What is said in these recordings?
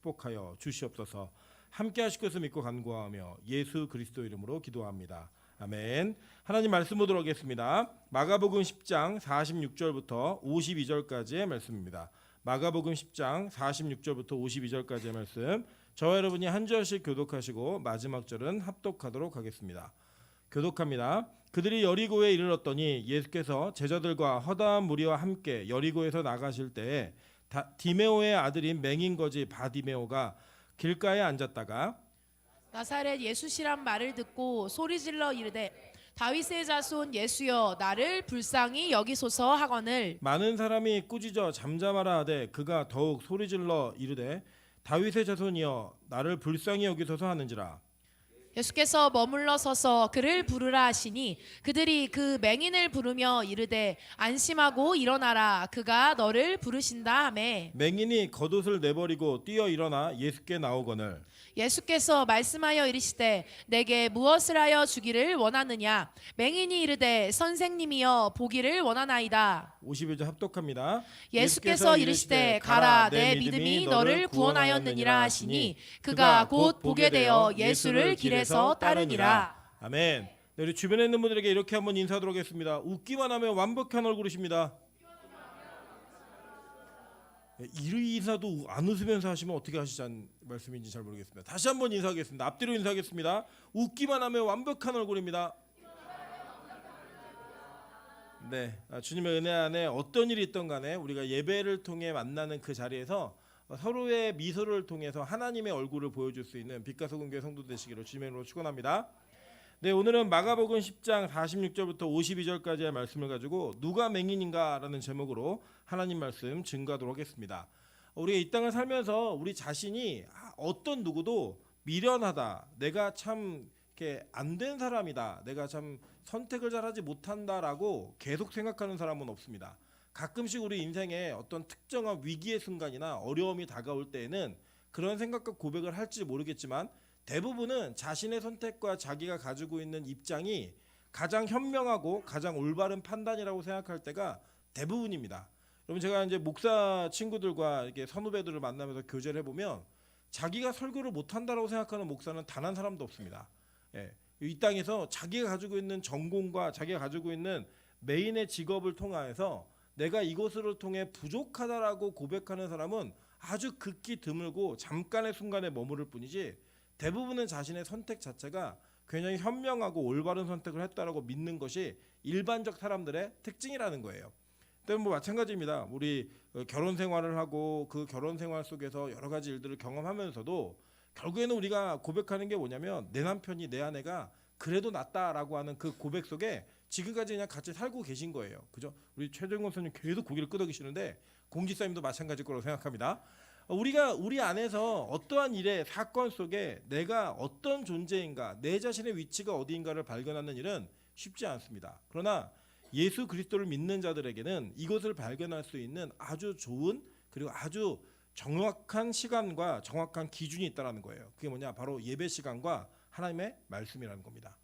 축복하여 주시옵소서. 함께 하실 것을 믿고 간구하며 예수 그리스도 이름으로 기도합니다. 아멘. 하나님 말씀 보도록 하겠습니다. 마가복음 10장 46절부터 52절까지의 말씀입니다. 마가복음 10장 46절부터 52절까지의 말씀, 저와 여러분이 한 절씩 교독하시고 마지막 절은 합독하도록 하겠습니다. 교독합니다. 그들이 여리고에 이르렀더니 예수께서 제자들과 허다한 무리와 함께 여리고에서 나가실 때에 디메오의 아들인 맹인거지 바디메오가 길가에 앉았다가 나사렛 예수시란 말을 듣고 소리질러 이르되 다윗의 자손 예수여 나를 불쌍히 여기소서 하거늘 많은 사람이 꾸짖어 잠잠하라 하되 그가 더욱 소리질러 이르되 다윗의 자손이여 나를 불쌍히 여기소서 하는지라. 예수께서 머물러 서서 그를 부르라 하시니 그들이 그 맹인을 부르며 이르되 안심하고 일어나라 그가 너를 부르신다 하매 맹인이 겉옷을 내버리고 뛰어 일어나 예수께 나오거늘 예수께서 말씀하여 이르시되 내게 무엇을 하여 주기를 원하느냐. 맹인이 이르되 선생님이여 보기를 원하나이다. 51절 합독합니다. 예수께서 이르시되 가라 내 믿음이 너를 구원하였느니라 하시니 그가 곧 보게 되어 예수를 길에서 따르니라. 아멘. 네, 우리 주변에 있는 분들에게 이렇게 한번 인사하도록 하겠습니다. 웃기만 하면 완벽한 얼굴이십니다. 이 인사도 안 웃으면서 하시면 어떻게 하시자는 말씀인지 잘 모르겠습니다. 다시 한번 인사하겠습니다. 앞뒤로 인사하겠습니다. 웃기만 하면 완벽한 얼굴입니다. 네, 주님의 은혜 안에 어떤 일이 있던 간에 우리가 예배를 통해 만나는 그 자리에서 서로의 미소를 통해서 하나님의 얼굴을 보여줄 수 있는 빛과 소금교회 성도 되시기를 주님의 이름으로 축원합니다. 네, 오늘은 마가복음 10장 46절부터 52절까지의 말씀을 가지고 누가 맹인인가라는 제목으로 하나님 말씀 증거하도록 하겠습니다. 우리가 이 땅을 살면서 우리 자신이 어떤 누구도 미련하다, 내가 참 이렇게 안 된 사람이다, 내가 참 선택을 잘하지 못한다라고 계속 생각하는 사람은 없습니다. 가끔씩 우리 인생에 어떤 특정한 위기의 순간이나 어려움이 다가올 때에는 그런 생각과 고백을 할지 모르겠지만 대부분은 자신의 선택과 자기가 가지고 있는 입장이 가장 현명하고 가장 올바른 판단이라고 생각할 때가 대부분입니다. 여러분, 제가 이제 목사 친구들과 이렇게 선후배들을 만나면서 교제를 해보면 자기가 설교를 못한다라고 생각하는 목사는 단 한 사람도 없습니다. 예, 이 땅에서 자기가 가지고 있는 전공과 자기가 가지고 있는 메인의 직업을 통하여서 내가 이것을 통해 부족하다라고 고백하는 사람은 아주 극히 드물고 잠깐의 순간에 머무를 뿐이지 대부분은 자신의 선택 자체가 굉장히 현명하고 올바른 선택을 했다라고 믿는 것이 일반적 사람들의 특징이라는 거예요. 때문에 마찬가지입니다. 우리 결혼 생활을 하고 그 결혼 생활 속에서 여러 가지 일들을 경험하면서도 결국에는 우리가 고백하는 게 뭐냐면 내 남편이 내 아내가 그래도 낫다라고 하는 그 고백 속에 지금까지 그냥 같이 살고 계신 거예요. 그죠? 우리 최정권 선생님 계속 고개를 끄덕이시는데 공지사님도 마찬가지일 거라고 생각합니다. 우리가 우리 안에서 어떠한 일의 사건 속에 내가 어떤 존재인가, 내 자신의 위치가 어디인가를 발견하는 일은 쉽지 않습니다. 그러나 예수 그리스도를 믿는 자들에게는 이것을 발견할 수 있는 아주 좋은 그리고 아주 정확한 시간과 정확한 기준이 있다는 거예요. 그게 뭐냐? 바로 예배 시간과 하나님의 말씀이라는 겁니다.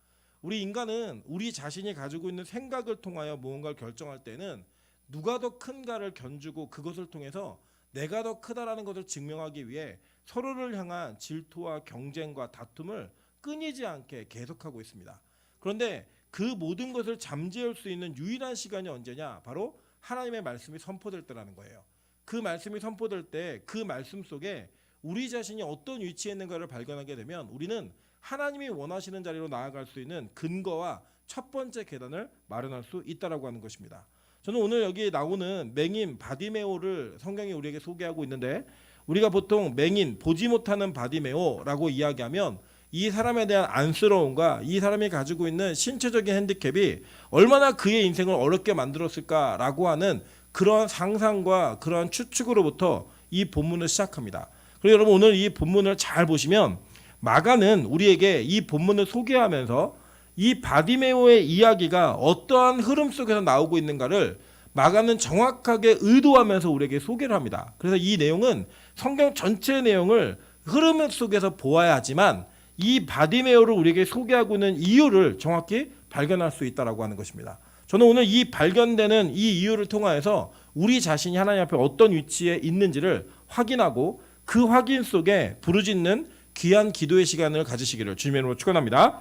우리 인간은 우리 자신이 가지고 있는 생각을 통하여 무언가를 결정할 때는 누가 더 큰가를 견주고 그것을 통해서 내가 더 크다라는 것을 증명하기 위해 서로를 향한 질투와 경쟁과 다툼을 끊이지 않게 계속하고 있습니다. 그런데 그 모든 것을 잠재울 수 있는 유일한 시간이 언제냐? 바로 하나님의 말씀이 선포될 때라는 거예요. 그 말씀이 선포될 때 그 말씀 속에 우리 자신이 어떤 위치에 있는가를 발견하게 되면 우리는 하나님이 원하시는 자리로 나아갈 수 있는 근거와 첫 번째 계단을 마련할 수 있다라고 하는 것입니다. 저는 오늘 여기 나오는 맹인 바디메오를 성경이 우리에게 소개하고 있는데 우리가 보통 맹인, 보지 못하는 바디메오라고 이야기하면 이 사람에 대한 안쓰러움과 이 사람이 가지고 있는 신체적인 핸디캡이 얼마나 그의 인생을 어렵게 만들었을까라고 하는 그러한 상상과 그러한 추측으로부터 이 본문을 시작합니다. 그리고 여러분 오늘 이 본문을 잘 보시면 마가는 우리에게 이 본문을 소개하면서 이 바디메오의 이야기가 어떠한 흐름 속에서 나오고 있는가를 마가는 정확하게 의도하면서 우리에게 소개를 합니다. 그래서 이 내용은 성경 전체의 내용을 흐름 속에서 보아야 하지만 이 바디메오를 우리에게 소개하고 있는 이유를 정확히 발견할 수 있다고 하는 것입니다. 저는 오늘 이 발견되는 이 이유를 통하여서 우리 자신이 하나님 앞에 어떤 위치에 있는지를 확인하고 그 확인 속에 부르짖는 귀한 기도의 시간을 가지시기를 주님의 이름으로 축원합니다.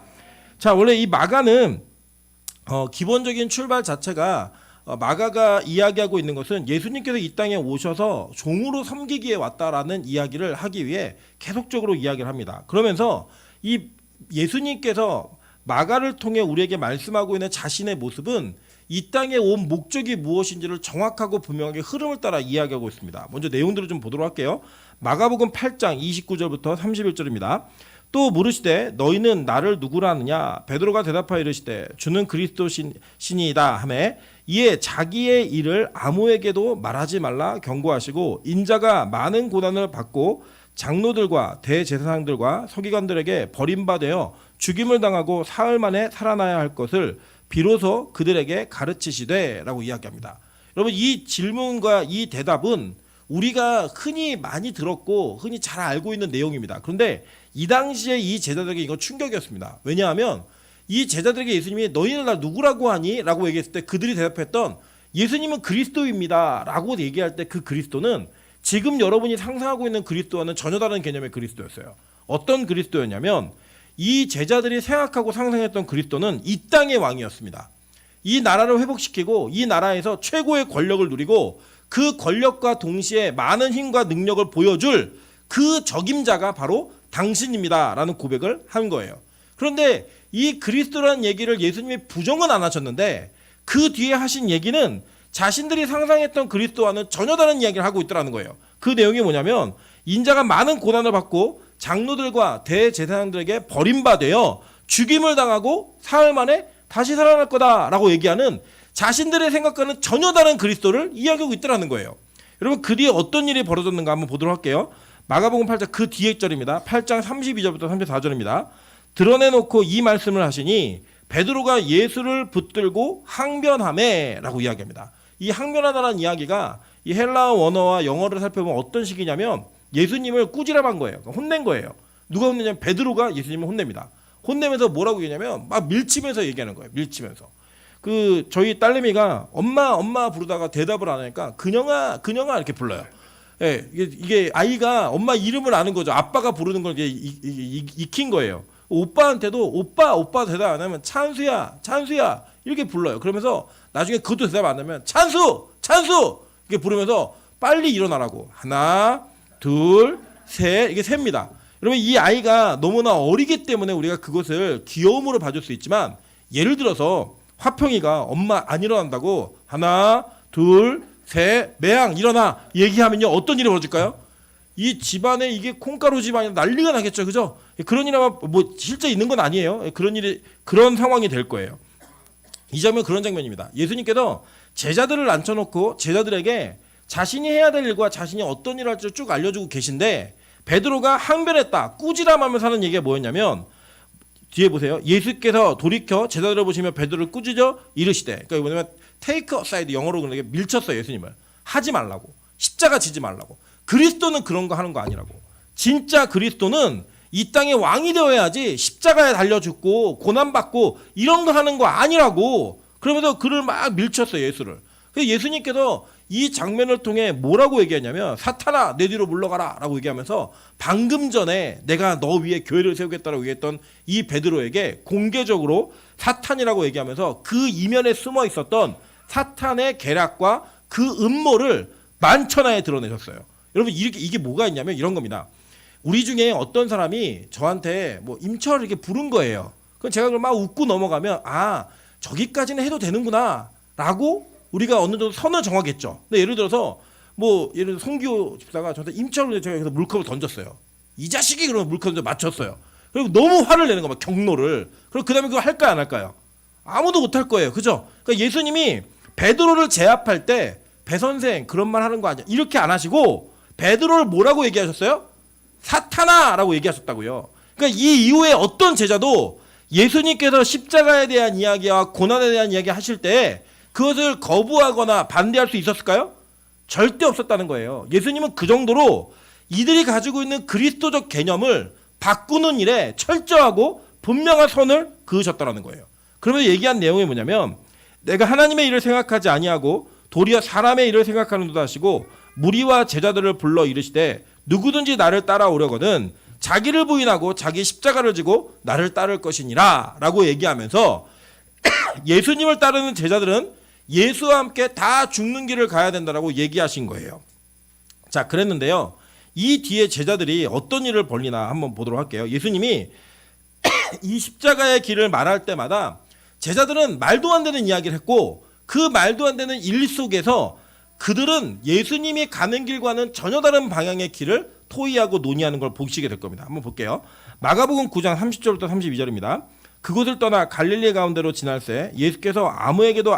자, 원래 이 마가는 기본적인 출발 자체가 마가가 이야기하고 있는 것은 예수님께서 이 땅에 오셔서 종으로 섬기기에 왔다라는 이야기를 하기 위해 계속적으로 이야기를 합니다. 그러면서 이 예수님께서 마가를 통해 우리에게 말씀하고 있는 자신의 모습은 이 땅에 온 목적이 무엇인지를 정확하고 분명하게 흐름을 따라 이야기하고 있습니다. 먼저 내용들을 좀 보도록 할게요. 마가복음 8장 29절부터 31절입니다. 또 물으시되 너희는 나를 누구라 하느냐? 베드로가 대답하여 이르시되 주는 그리스도시니이다 하매 이에 자기의 일을 아무에게도 말하지 말라 경고하시고 인자가 많은 고난을 받고 장로들과 대제사장들과 서기관들에게 버림받아 죽임을 당하고 사흘 만에 살아나야 할 것을 비로소 그들에게 가르치시되 라고 이야기합니다. 여러분, 이 질문과 이 대답은 우리가 흔히 많이 들었고 흔히 잘 알고 있는 내용입니다. 그런데 이 당시에 이 제자들에게 이건 충격이었습니다. 왜냐하면 이 제자들에게 예수님이 너희는 나 누구라고 하니? 라고 얘기했을 때 그들이 대답했던 예수님은 그리스도입니다 라고 얘기할 때 그 그리스도는 지금 여러분이 상상하고 있는 그리스도와는 전혀 다른 개념의 그리스도였어요. 어떤 그리스도였냐면 이 제자들이 생각하고 상상했던 그리스도는 이 땅의 왕이었습니다. 이 나라를 회복시키고 이 나라에서 최고의 권력을 누리고 그 권력과 동시에 많은 힘과 능력을 보여줄 그 적임자가 바로 당신입니다 라는 고백을 한 거예요. 그런데 이 그리스도라는 얘기를 예수님이 부정은 안 하셨는데 그 뒤에 하신 얘기는 자신들이 상상했던 그리스도와는 전혀 다른 이야기를 하고 있더라는 거예요. 그 내용이 뭐냐면 인자가 많은 고난을 받고 장로들과 대제사장들에게 버림받아 죽임을 당하고 사흘 만에 다시 살아날 거다라고 얘기하는 자신들의 생각과는 전혀 다른 그리스도를 이야기하고 있더라는 거예요. 여러분, 그 뒤에 어떤 일이 벌어졌는가 한번 보도록 할게요. 마가복음 8장 그 뒤에 절입니다. 8장 32절부터 34절입니다. 드러내놓고 이 말씀을 하시니 베드로가 예수를 붙들고 항변하매 라고 이야기합니다. 이 항변하다라는 이야기가 이 헬라어 원어와 영어를 살펴보면 어떤 식이냐면 예수님을 꾸지람한 거예요. 혼낸 거예요. 누가 혼내냐면 베드로가 예수님을 혼냅니다. 혼내면서 뭐라고 얘기하냐면 막 밀치면서 얘기하는 거예요. 밀치면서. 그 저희 딸내미가 엄마 부르다가 대답을 안 하니까 그녀가 이렇게 불러요. 예, 이게 아이가 엄마 이름을 아는 거죠. 아빠가 부르는 걸 이게 익힌 거예요. 오빠한테도 오빠 대답 안 하면 찬수야 이렇게 불러요. 그러면서 나중에 그것도 대답 안 하면 찬수 이렇게 부르면서 빨리 일어나라고. 하나, 둘, 셋 이게 셉니다. 여러분, 이 아이가 너무나 어리기 때문에 우리가 그것을 귀여움으로 봐줄 수 있지만 예를 들어서 화평이가 엄마 안 일어난다고 하나, 둘, 셋, 매양 일어나 얘기하면요 어떤 일이 벌어질까요? 이 집안에 이게 콩가루 집안이 난리가 나겠죠, 그죠? 그런 일이 뭐 실제 있는 건 아니에요. 그런 상황이 될 거예요. 이 장면 그런 장면입니다. 예수님께서 제자들을 앉혀놓고 제자들에게 자신이 해야 될 일과 자신이 어떤 일을 할지 쭉 알려주고 계신데 베드로가 항변했다, 꾸지람하면서 하는 얘기가 뭐였냐면 뒤에 보세요. 예수께서 돌이켜 제자들을 보시며 베드로를 꾸짖어 이르시되, 그러니까 뭐냐면 take aside, 영어로 그러게 밀쳤어요. 예수님을 하지 말라고, 십자가 지지 말라고. 그리스도는 그런 거 하는 거 아니라고. 진짜 그리스도는 이 땅의 왕이 되어야지 십자가에 달려 죽고 고난받고 이런 거 하는 거 아니라고. 그러면서 그를 막 밀쳤어요, 예수를. 그래서 예수님께서 이 장면을 통해 뭐라고 얘기하냐면 사탄아 내 뒤로 물러가라 라고 얘기하면서 방금 전에 내가 너 위에 교회를 세우겠다라고 얘기했던 이 베드로에게 공개적으로 사탄이라고 얘기하면서 그 이면에 숨어 있었던 사탄의 계략과 그 음모를 만천하에 드러내셨어요. 여러분, 이게 뭐가 있냐면 이런 겁니다. 우리 중에 어떤 사람이 저한테 뭐 임철 이렇게 부른 거예요. 그럼 제가 그걸 막 웃고 넘어가면 아 저기까지는 해도 되는구나 라고 우리가 어느 정도 선을 정하겠죠. 근데 예를 들어서 예를 들어 송기호 집사가 저한테 임철을 제가 여기서 물컵을 던졌어요. 이 자식이 그러면 물컵을 맞췄어요. 그리고 너무 화를 내는 거야, 경로를. 그럼 그 다음에 그거 할까요, 안 할까요? 아무도 못 할 거예요, 그죠? 그러니까 예수님이 베드로를 제압할 때 배 선생 그런 말 하는 거 아니야 이렇게 안 하시고 베드로를 뭐라고 얘기하셨어요? 사탄아라고 얘기하셨다고요. 그러니까 이 이후에 어떤 제자도 예수님께서 십자가에 대한 이야기와 고난에 대한 이야기 하실 때 그것을 거부하거나 반대할 수 있었을까요? 절대 없었다는 거예요. 예수님은 그 정도로 이들이 가지고 있는 그리스도적 개념을 바꾸는 일에 철저하고 분명한 선을 그으셨다는 거예요. 그러면서 얘기한 내용이 뭐냐면 내가 하나님의 일을 생각하지 아니하고 도리어 사람의 일을 생각하는도다 하시고 무리와 제자들을 불러 이르시되 누구든지 나를 따라오려거든 자기를 부인하고 자기 십자가를 지고 나를 따를 것이니라 라고 얘기하면서 예수님을 따르는 제자들은 예수와 함께 다 죽는 길을 가야 된다라고 얘기하신 거예요. 자, 그랬는데요. 이 뒤에 제자들이 어떤 일을 벌리나 한번 보도록 할게요. 예수님이 이 십자가의 길을 말할 때마다 제자들은 말도 안 되는 이야기를 했고 그 말도 안 되는 일 속에서 그들은 예수님이 가는 길과는 전혀 다른 방향의 길을 토의하고 논의하는 걸 보시게 될 겁니다. 한번 볼게요. 마가복음 9장 30절부터 32절입니다. 그곳을 떠나 갈릴리 가운데로 지날새 예수께서 아무에게도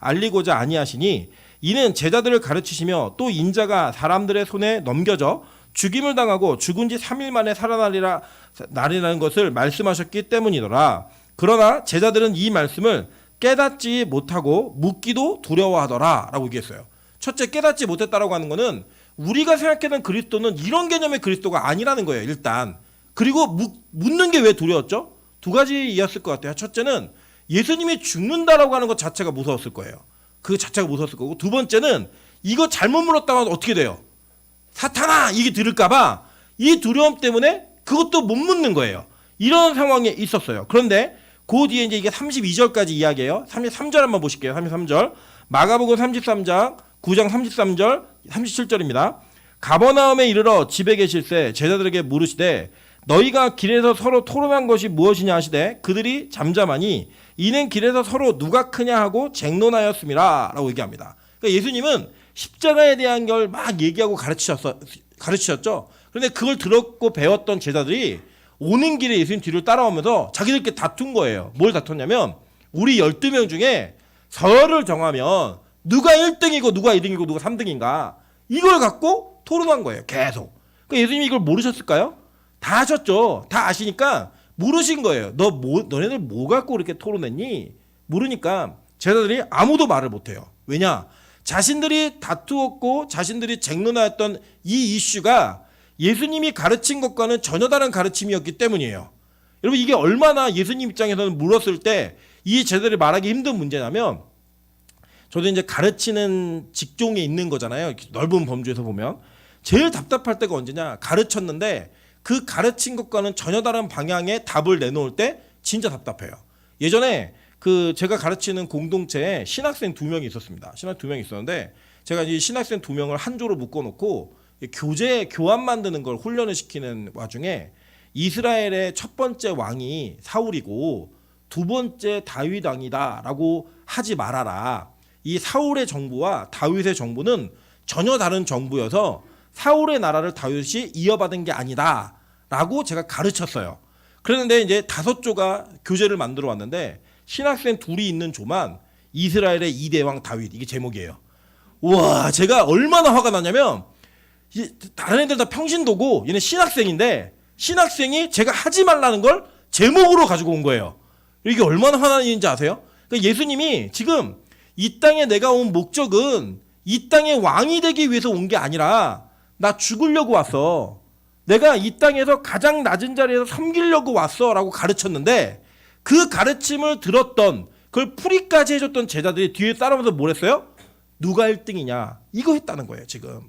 알리고자 아니하시니 이는 제자들을 가르치시며 또 인자가 사람들의 손에 넘겨져 죽임을 당하고 죽은 지 3일 만에 살아나리라는 것을 말씀하셨기 때문이더라. 그러나 제자들은 이 말씀을 깨닫지 못하고 묻기도 두려워하더라 라고 얘기했어요. 첫째, 깨닫지 못했다라고 하는 거는 우리가 생각하는 그리스도는 이런 개념의 그리스도가 아니라는 거예요. 일단. 그리고 묻는 게 왜 두려웠죠? 두 가지였을 것 같아요. 첫째는 예수님이 죽는다라고 하는 것 자체가 무서웠을 거예요. 그 자체가 무서웠을 거고, 두 번째는 이거 잘못 물었다면 어떻게 돼요? 사탄아! 이게 들을까봐 이 두려움 때문에 그것도 못 묻는 거예요. 이런 상황에 있었어요. 그런데 그 뒤에 이제 이게 32절까지 이야기예요. 33절 한번 보실게요. 33절. 마가복음 33장 9장 33절 37절입니다. 가버나움에 이르러 집에 계실새 제자들에게 물으시되 너희가 길에서 서로 토론한 것이 무엇이냐 하시되 그들이 잠잠하니 이는 길에서 서로 누가 크냐 하고 쟁론하였음이라 라고 얘기합니다. 그러니까 예수님은 십자가에 대한 걸 막 얘기하고 가르치셨죠. 그런데 그걸 들었고 배웠던 제자들이 오는 길에 예수님 뒤를 따라오면서 자기들끼리 다툰 거예요. 뭘 다퉜냐면 우리 12명 중에 서열을 정하면 누가 1등이고 누가 2등이고 누가 3등인가 이걸 갖고 토론한 거예요. 계속. 그러니까 예수님이 이걸 모르셨을까요? 다 아셨죠. 다 아시니까 물으신 거예요. 너네들 뭐 갖고 이렇게 토론했니? 물으니까 제자들이 아무도 말을 못해요. 왜냐? 자신들이 다투었고 자신들이 쟁론하였던 이 이슈가 예수님이 가르친 것과는 전혀 다른 가르침이었기 때문이에요. 여러분 이게 얼마나 예수님 입장에서는 물었을 때 이 제자들이 말하기 힘든 문제냐면 저도 이제 가르치는 직종에 있는 거잖아요. 넓은 범주에서 보면 제일 답답할 때가 언제냐? 가르쳤는데 그 가르친 것과는 전혀 다른 방향의 답을 내놓을 때 진짜 답답해요. 예전에 그 제가 가르치는 공동체에 신학생 2명이 있었습니다. 신학생 2명이 있었는데 제가 이 신학생 2명을 한 조로 묶어놓고 교환 만드는 걸 훈련을 시키는 와중에 이스라엘의 첫 번째 왕이 사울이고 두 번째 다윗 왕이다라고 하지 말아라. 이 사울의 정부와 다윗의 정부는 전혀 다른 정부여서 사울의 나라를 다윗이 이어받은 게 아니다라고 제가 가르쳤어요. 그런데 이제 5조가 교재를 만들어 왔는데 신학생 2이 있는 조만 이스라엘의 2대 왕 다윗 이게 제목이에요. 우와, 제가 얼마나 화가 나냐면 다른 애들 다 평신도고 얘는 신학생인데 신학생이 제가 하지 말라는 걸 제목으로 가지고 온 거예요. 이게 얼마나 화나는 일인지 아세요? 그러니까 예수님이 지금 이 땅에 내가 온 목적은 이 땅의 왕이 되기 위해서 온 게 아니라 나 죽으려고 왔어. 내가 이 땅에서 가장 낮은 자리에서 섬기려고 왔어 라고 가르쳤는데 그 가르침을 들었던 그걸 풀이까지 해줬던 제자들이 뒤에 따라오면서 뭘 했어요? 누가 1등이냐 이거 했다는 거예요 지금.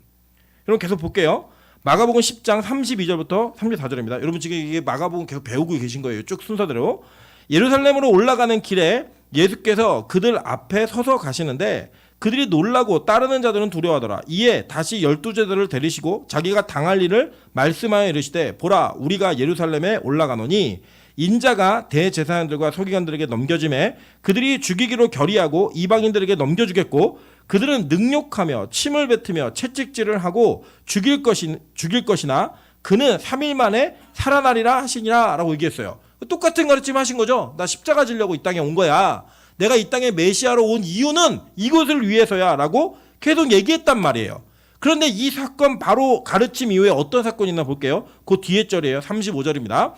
여러분 계속 볼게요. 마가복음 10장 32절부터 34절입니다. 여러분 지금 이게 마가복음 계속 배우고 계신 거예요. 쭉 순서대로. 예루살렘으로 올라가는 길에 예수께서 그들 앞에 서서 가시는데 그들이 놀라고 따르는 자들은 두려워하더라. 이에 다시 12제자들을 데리시고 자기가 당할 일을 말씀하여 이르시되 보라 우리가 예루살렘에 올라가노니 인자가 대제사장들과 서기관들에게 넘겨짐에 그들이 죽이기로 결의하고 이방인들에게 넘겨주겠고 그들은 능욕하며 침을 뱉으며 채찍질을 하고 죽일 것이나 그는 3일 만에 살아나리라 하시니라 라고 얘기했어요. 똑같은 가르침 하신 거죠. 나 십자가 지려고 이 땅에 온 거야. 내가 이 땅에 메시아로 온 이유는 이것을 위해서야 라고 계속 얘기했단 말이에요. 그런데 이 사건 바로 가르침 이후에 어떤 사건이 있나 볼게요. 그 뒤에 절이에요. 35절입니다.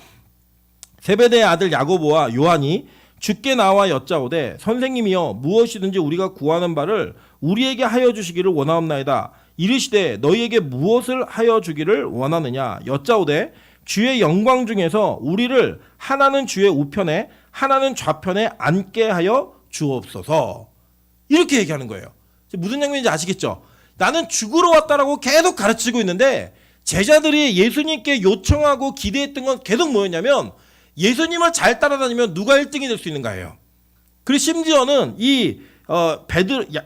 세베대의 아들 야고보와 요한이 주께 나와 여짜오되 선생님이여 무엇이든지 우리가 구하는 바를 우리에게 하여 주시기를 원하옵나이다. 이르시되 너희에게 무엇을 하여 주기를 원하느냐 여짜오되 주의 영광 중에서 우리를 하나는 주의 우편에 하나는 좌편에 앉게 하여 주옵소서. 이렇게 얘기하는 거예요. 무슨 장면인지 아시겠죠? 나는 죽으러 왔다라고 계속 가르치고 있는데 제자들이 예수님께 요청하고 기대했던 건 계속 뭐였냐면 예수님을 잘 따라다니면 누가 1등이 될 수 있는가예요. 그리고 심지어는 이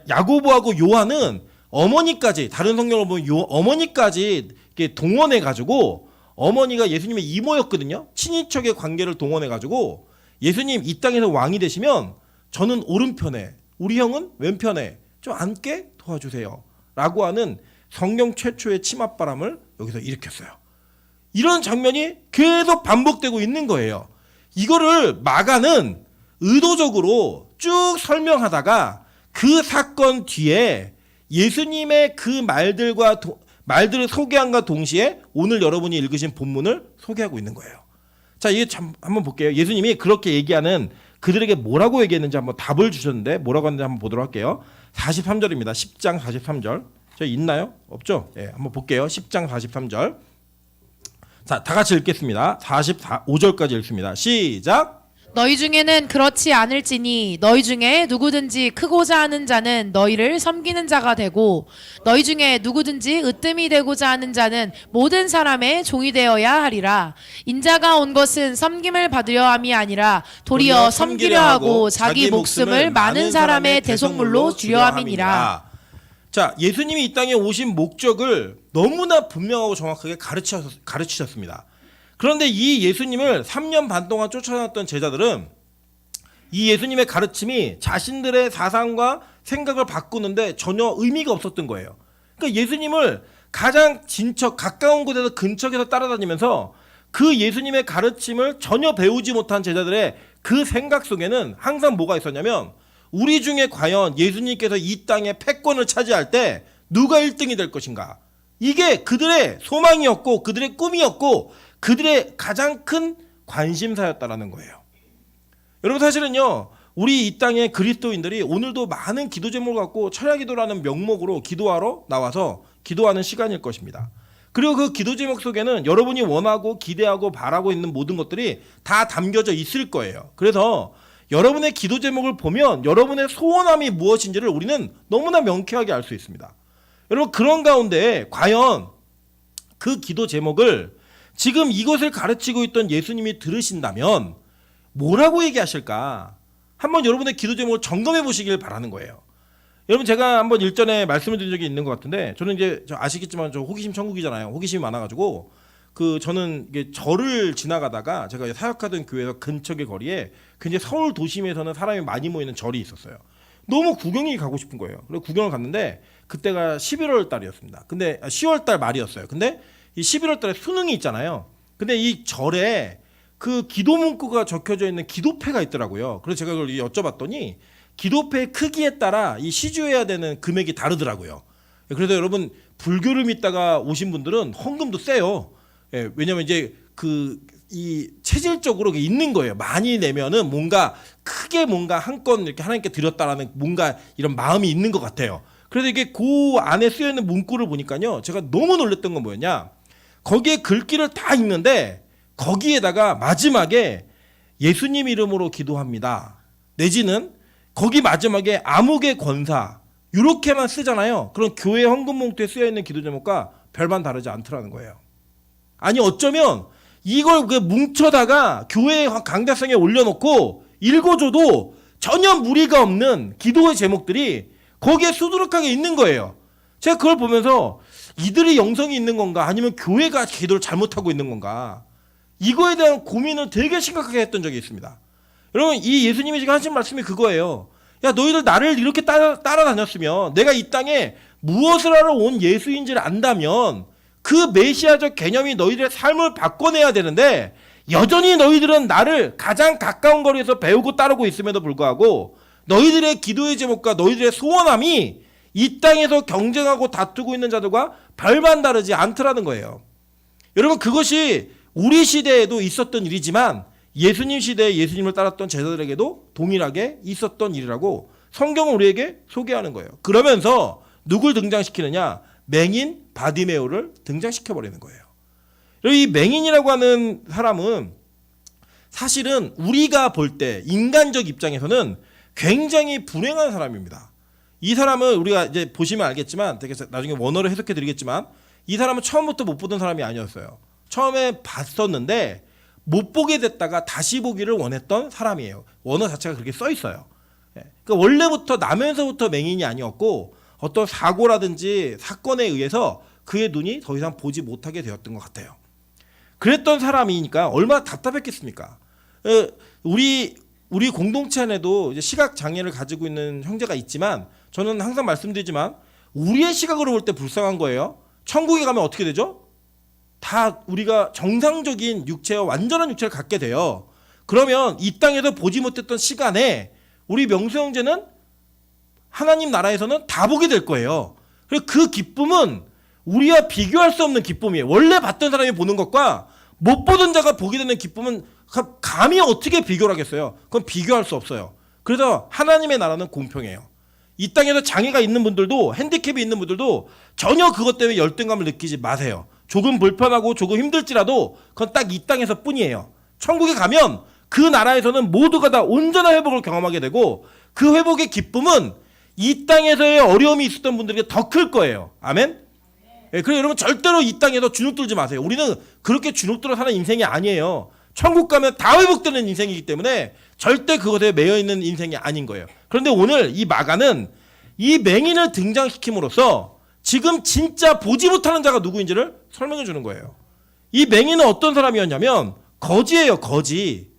야고보하고 요한은 어머니까지, 다른 성경을 보면 어머니까지 이렇게 동원해 가지고, 어머니가 예수님의 이모였거든요. 친인척의 관계를 동원해 가지고 예수님 이 땅에서 왕이 되시면 저는 오른편에, 우리 형은 왼편에 좀 앉게 도와주세요 라고 하는 성경 최초의 치맛바람을 여기서 일으켰어요. 이런 장면이 계속 반복되고 있는 거예요. 이거를 마가는 의도적으로 쭉 설명하다가 그 사건 뒤에 예수님의 그 말들을 소개함과 동시에 오늘 여러분이 읽으신 본문을 소개하고 있는 거예요. 자, 이게 참 한번 볼게요. 예수님이 그렇게 얘기하는 그들에게 뭐라고 얘기했는지 한번 답을 주셨는데 뭐라고 하는지 한번 보도록 할게요. 43절입니다. 10장 43절. 저 있나요? 없죠? 예, 한번 볼게요. 10장 43절. 자, 다 같이 읽겠습니다. 45절까지 읽습니다. 시작. 너희 중에는 그렇지 않을지니 너희 중에 누구든지 크고자 하는 자는 너희를 섬기는 자가 되고 너희 중에 누구든지 으뜸이 되고자 하는 자는 모든 사람의 종이 되어야 하리라. 인자가 온 것은 섬김을 받으려 함이 아니라 도리어 섬기려 하고 자기 목숨을 많은 사람의 대속물로 주려 함이니라. 자, 예수님이 이 땅에 오신 목적을 너무나 분명하고 정확하게 가르치셨습니다. 그런데 이 예수님을 3년 반 동안 쫓아다녔던 제자들은 이 예수님의 가르침이 자신들의 사상과 생각을 바꾸는데 전혀 의미가 없었던 거예요. 그러니까 예수님을 가장 진척, 가까운 곳에서 근처에서 따라다니면서 그 예수님의 가르침을 전혀 배우지 못한 제자들의 그 생각 속에는 항상 뭐가 있었냐면 우리 중에 과연 예수님께서 이 땅의 패권을 차지할 때 누가 1등이 될 것인가. 이게 그들의 소망이었고 그들의 꿈이었고 그들의 가장 큰 관심사였다라는 거예요. 여러분, 사실은요, 우리 이 땅의 그리스도인들이 오늘도 많은 기도 제목을 갖고 철야기도라는 명목으로 기도하러 나와서 기도하는 시간일 것입니다. 그리고 그 기도 제목 속에는 여러분이 원하고 기대하고 바라고 있는 모든 것들이 다 담겨져 있을 거예요. 그래서 여러분의 기도 제목을 보면 여러분의 소원함이 무엇인지를 우리는 너무나 명쾌하게 알 수 있습니다. 여러분, 그런 가운데 과연 그 기도 제목을 지금 이것을 가르치고 있던 예수님이 들으신다면 뭐라고 얘기하실까? 한번 여러분의 기도 제목을 점검해 보시길 바라는 거예요. 여러분, 제가 한번 일전에 말씀을 드린 적이 있는 것 같은데, 저는 이제 아시겠지만 저 호기심 천국이잖아요. 호기심이 많아가지고 저는 이게 절을 지나가다가 제가 사역하던 교회에서 근처의 거리에 굉장히 서울 도심에서는 사람이 많이 모이는 절이 있었어요. 너무 구경이 가고 싶은 거예요. 그래서 구경을 갔는데 그때가 11월 달이었습니다. 근데 10월 달 말이었어요. 근데 이 11월 달에 수능이 있잖아요. 근데 이 절에 그 기도 문구가 적혀져 있는 기도패가 있더라고요. 그래서 제가 그걸 여쭤봤더니 기도패의 크기에 따라 이 시주해야 되는 금액이 다르더라고요. 그래서 여러분, 불교를 믿다가 오신 분들은 헌금도 세요. 예, 왜냐면 이제 이 체질적으로 있는 거예요. 많이 내면은 뭔가 크게 뭔가 한 건 이렇게 하나님께 드렸다라는 뭔가 이런 마음이 있는 것 같아요. 그래서 이게 그 안에 쓰여 있는 문구를 보니까요, 제가 너무 놀랐던 건 뭐였냐? 거기에 글귀를 다 읽는데 거기에다가 마지막에 예수님 이름으로 기도합니다. 내지는 거기 마지막에 암흑의 권사 이렇게만 쓰잖아요. 그럼 교회 헌금 봉투에 쓰여 있는 기도 제목과 별반 다르지 않더라는 거예요. 아니, 어쩌면 이걸 뭉쳐다가 교회 강좌성에 올려놓고 읽어줘도 전혀 무리가 없는 기도의 제목들이 거기에 수두룩하게 있는 거예요. 제가 그걸 보면서 이들이 영성이 있는 건가, 아니면 교회가 기도를 잘못하고 있는 건가, 이거에 대한 고민을 되게 심각하게 했던 적이 있습니다. 여러분, 이 예수님이 지금 하신 말씀이 그거예요. 야, 너희들 나를 이렇게 따라다녔으면, 내가 이 땅에 무엇을 하러 온 예수인지를 안다면 그 메시아적 개념이 너희들의 삶을 바꿔내야 되는데, 여전히 너희들은 나를 가장 가까운 거리에서 배우고 따르고 있음에도 불구하고 너희들의 기도의 제목과 너희들의 소원함이 이 땅에서 경쟁하고 다투고 있는 자들과 별반 다르지 않더라는 거예요. 여러분, 그것이 우리 시대에도 있었던 일이지만 예수님 시대에 예수님을 따랐던 제자들에게도 동일하게 있었던 일이라고 성경은 우리에게 소개하는 거예요. 그러면서 누굴 등장시키느냐? 맹인 바디메오를 등장시켜버리는 거예요. 이 맹인이라고 하는 사람은 사실은 우리가 볼 때 인간적 입장에서는 굉장히 불행한 사람입니다. 이 사람은 우리가 이제 보시면 알겠지만, 되게 나중에 원어로 해석해 드리겠지만, 이 사람은 처음부터 못 보던 사람이 아니었어요. 처음에 봤었는데 못 보게 됐다가 다시 보기를 원했던 사람이에요. 원어 자체가 그렇게 써 있어요. 그러니까 원래부터 나면서부터 맹인이 아니었고 어떤 사고라든지 사건에 의해서 그의 눈이 더 이상 보지 못하게 되었던 것 같아요. 그랬던 사람이니까 얼마나 답답했겠습니까? 우리 공동체 안에도 이제 시각 장애를 가지고 있는 형제가 있지만 저는 항상 말씀드리지만 우리의 시각으로 볼 때 불쌍한 거예요. 천국에 가면 어떻게 되죠? 다 우리가 정상적인 육체와 완전한 육체를 갖게 돼요. 그러면 이 땅에서 보지 못했던 시간에 우리 명수 형제는 하나님 나라에서는 다 보게 될 거예요. 그리고 그 기쁨은 우리와 비교할 수 없는 기쁨이에요. 원래 봤던 사람이 보는 것과 못 보던 자가 보게 되는 기쁨은 감히 어떻게 비교를 하겠어요? 그건 비교할 수 없어요. 그래서 하나님의 나라는 공평해요. 이 땅에서 장애가 있는 분들도 핸디캡이 있는 분들도 전혀 그것 때문에 열등감을 느끼지 마세요. 조금 불편하고 조금 힘들지라도 그건 딱 이 땅에서 뿐이에요. 천국에 가면 그 나라에서는 모두가 다 온전한 회복을 경험하게 되고 그 회복의 기쁨은 이 땅에서의 어려움이 있었던 분들에게 더 클 거예요. 아멘? 그래서 여러분 절대로 이 땅에서 주눅 들지 마세요. 우리는 그렇게 주눅 들어 사는 인생이 아니에요. 천국 가면 다 회복되는 인생이기 때문에 절대 그것에 매여 있는 인생이 아닌 거예요. 그런데 오늘 이 마가는 이 맹인을 등장시킴으로써 지금 진짜 보지 못하는 자가 누구인지를 설명해 주는 거예요. 이 맹인은 어떤 사람이었냐면 거지예요. 거지.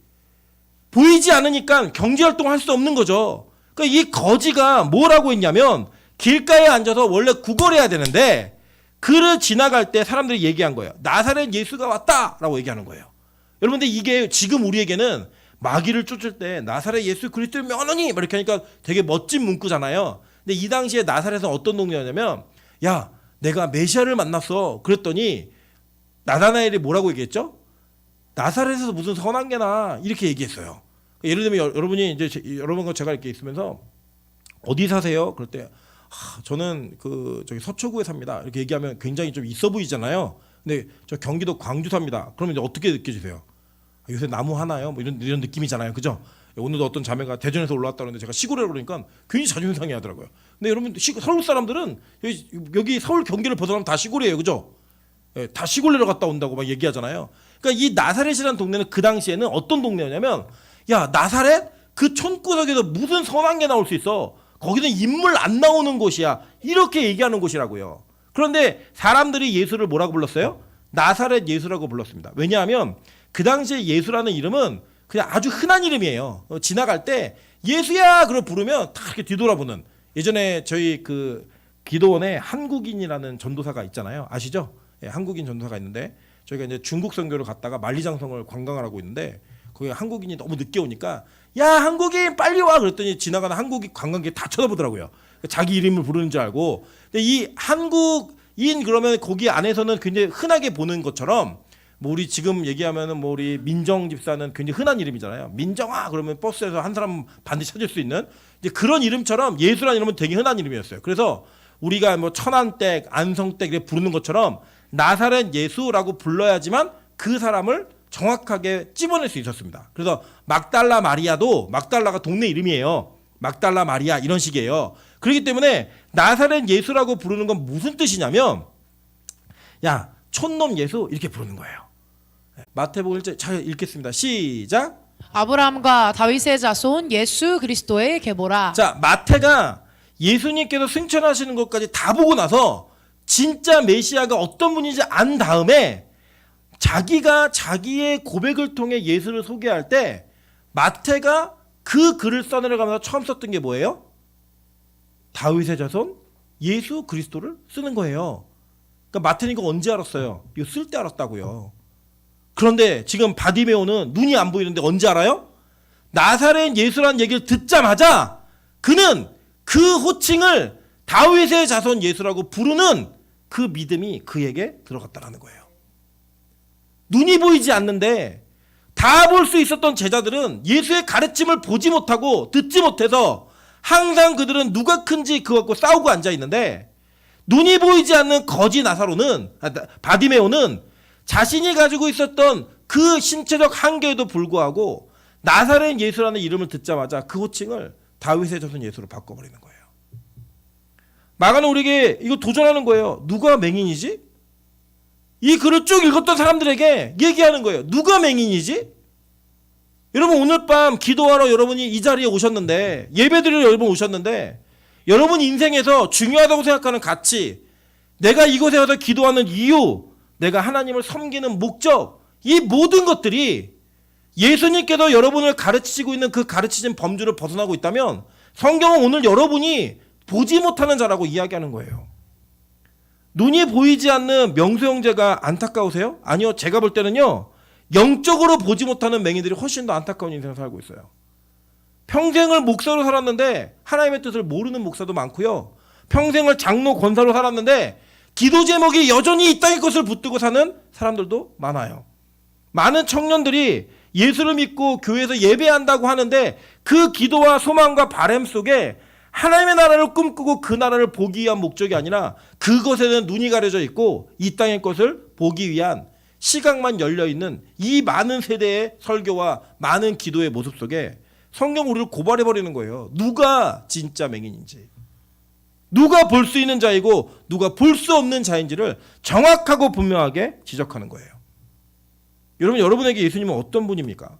보이지 않으니까 경제활동을 할 수 없는 거죠. 그러니까 이 거지가 뭐라고 했냐면 길가에 앉아서 원래 구걸해야 되는데 그를 지나갈 때 사람들이 얘기한 거예요. 나사렛 예수가 왔다라고 얘기하는 거예요. 여러분들 이게 지금 우리에게는 마귀를 쫓을 때 나사렛 예수 그리스도의 명하노니 이렇게 하니까 되게 멋진 문구잖아요. 근데 이 당시에 나사렛은 어떤 동네였냐면 야 내가 메시아를 만났어. 그랬더니 나다나엘이 뭐라고 얘기했죠? 나사렛에서 무슨 선한 게나 이렇게 얘기했어요. 예를 들면 여러분이 이제 여러분과 제가 이렇게 있으면서 어디 사세요? 그럴 때 저는 저기 서초구에 삽니다. 이렇게 얘기하면 굉장히 좀 있어 보이잖아요. 근데 저 경기도 광주 삽니다. 그러면 이제 어떻게 느껴지세요? 요새 나무 하나요? 뭐 이런 느낌이잖아요. 그죠? 오늘도 어떤 자매가 대전에서 올라왔다 그러는데 제가 시골에 그러니까 괜히 자존심 상해하더라고요. 근데 여러분 서울 사람들은 여기 서울 경기를 벗어나면 다 시골이에요. 그죠? 예, 다 시골 내려갔다 온다고 막 얘기하잖아요. 그러니까 이 나사렛이라는 동네는 그 당시에는 어떤 동네였냐면 야 나사렛? 그 촌구석에서 무슨 선한 게 나올 수 있어? 거기는 인물 안 나오는 곳이야. 이렇게 얘기하는 곳이라고요. 그런데 사람들이 예수를 뭐라고 불렀어요? 나사렛 예수라고 불렀습니다. 왜냐하면 그 당시에 예수라는 이름은 그냥 아주 흔한 이름이에요. 지나갈 때 예수야! 그걸 부르면 다 이렇게 뒤돌아보는. 예전에 저희 그 기도원에 한국인이라는 전도사가 있잖아요. 아시죠? 예, 한국인 전도사가 있는데 저희가 이제 중국 선교를 갔다가 만리장성을 관광을 하고 있는데 거기 한국인이 너무 늦게 오니까 야 한국인 빨리 와 그랬더니 지나가는 한국인 관광객 다 쳐다보더라고요. 자기 이름을 부르는 줄 알고. 근데 이 한국인 그러면 거기 안에서는 굉장히 흔하게 보는 것처럼 뭐 우리 지금 얘기하면은 뭐 우리 민정 집사는 굉장히 흔한 이름이잖아요. 민정아 그러면 버스에서 한 사람 반드시 찾을 수 있는 이제 그런 이름처럼 예수라는 이름은 되게 흔한 이름이었어요. 그래서 우리가 뭐 천안댁, 안성댁 이렇게 부르는 것처럼 나사렛 예수라고 불러야지만 그 사람을 정확하게 찝어낼 수 있었습니다. 그래서 막달라 마리아도 막달라가 동네 이름이에요. 막달라 마리아 이런 식이에요. 그렇기 때문에 나사렛 예수라고 부르는 건 무슨 뜻이냐면 야 촌놈 예수 이렇게 부르는 거예요. 마태복음 1장 잘 읽겠습니다. 시작. 아브라함과 다윗의 자손 예수 그리스도의 계보라. 자 마태가 예수님께서 승천하시는 것까지 다 보고 나서 진짜 메시아가 어떤 분인지 안 다음에 자기가 자기의 고백을 통해 예수를 소개할 때 마태가 그 글을 써내려가면서 처음 썼던 게 뭐예요? 다윗의 자손 예수 그리스도를 쓰는 거예요. 그러니까 마태는 이거 언제 알았어요? 이거 쓸 때 알았다고요. 그런데 지금 바디메오는 눈이 안 보이는데 언제 알아요? 나사렛 예수라는 얘기를 듣자마자 그는 그 호칭을 다윗의 자손 예수라고 부르는 그 믿음이 그에게 들어갔다라는 거예요. 눈이 보이지 않는데 다 볼 수 있었던 제자들은 예수의 가르침을 보지 못하고 듣지 못해서 항상 그들은 누가 큰지 그거 갖고 싸우고 앉아 있는데 눈이 보이지 않는 거지 나사로는 바디메오는 자신이 가지고 있었던 그 신체적 한계에도 불구하고 나사렛 예수라는 이름을 듣자마자 그 호칭을 다윗의 자손 예수로 바꿔버리는 거예요. 마가는 우리에게 이거 도전하는 거예요. 누가 맹인이지? 이 글을 쭉 읽었던 사람들에게 얘기하는 거예요. 누가 맹인이지? 여러분 오늘 밤 기도하러 여러분이 이 자리에 오셨는데, 예배드리러 여러분 오셨는데, 여러분 인생에서 중요하다고 생각하는 가치, 내가 이곳에 와서 기도하는 이유, 내가 하나님을 섬기는 목적, 이 모든 것들이 예수님께서 여러분을 가르치시고 있는 그 가르치신 범주를 벗어나고 있다면 성경은 오늘 여러분이 보지 못하는 자라고 이야기하는 거예요. 눈이 보이지 않는 명수 형제가 안타까우세요? 아니요. 제가 볼 때는요, 영적으로 보지 못하는 맹인들이 훨씬 더 안타까운 인생을 살고 있어요. 평생을 목사로 살았는데 하나님의 뜻을 모르는 목사도 많고요. 평생을 장로 권사로 살았는데 기도 제목이 여전히 이 땅의 것을 붙들고 사는 사람들도 많아요. 많은 청년들이 예수를 믿고 교회에서 예배한다고 하는데 그 기도와 소망과 바람 속에 하나님의 나라를 꿈꾸고 그 나라를 보기 위한 목적이 아니라 그것에는 눈이 가려져 있고 이 땅의 것을 보기 위한 시각만 열려있는 이 많은 세대의 설교와 많은 기도의 모습 속에 성경 우리를 고발해버리는 거예요. 누가 진짜 맹인인지, 누가 볼 수 있는 자이고 누가 볼 수 없는 자인지를 정확하고 분명하게 지적하는 거예요. 여러분, 여러분에게 예수님은 어떤 분입니까?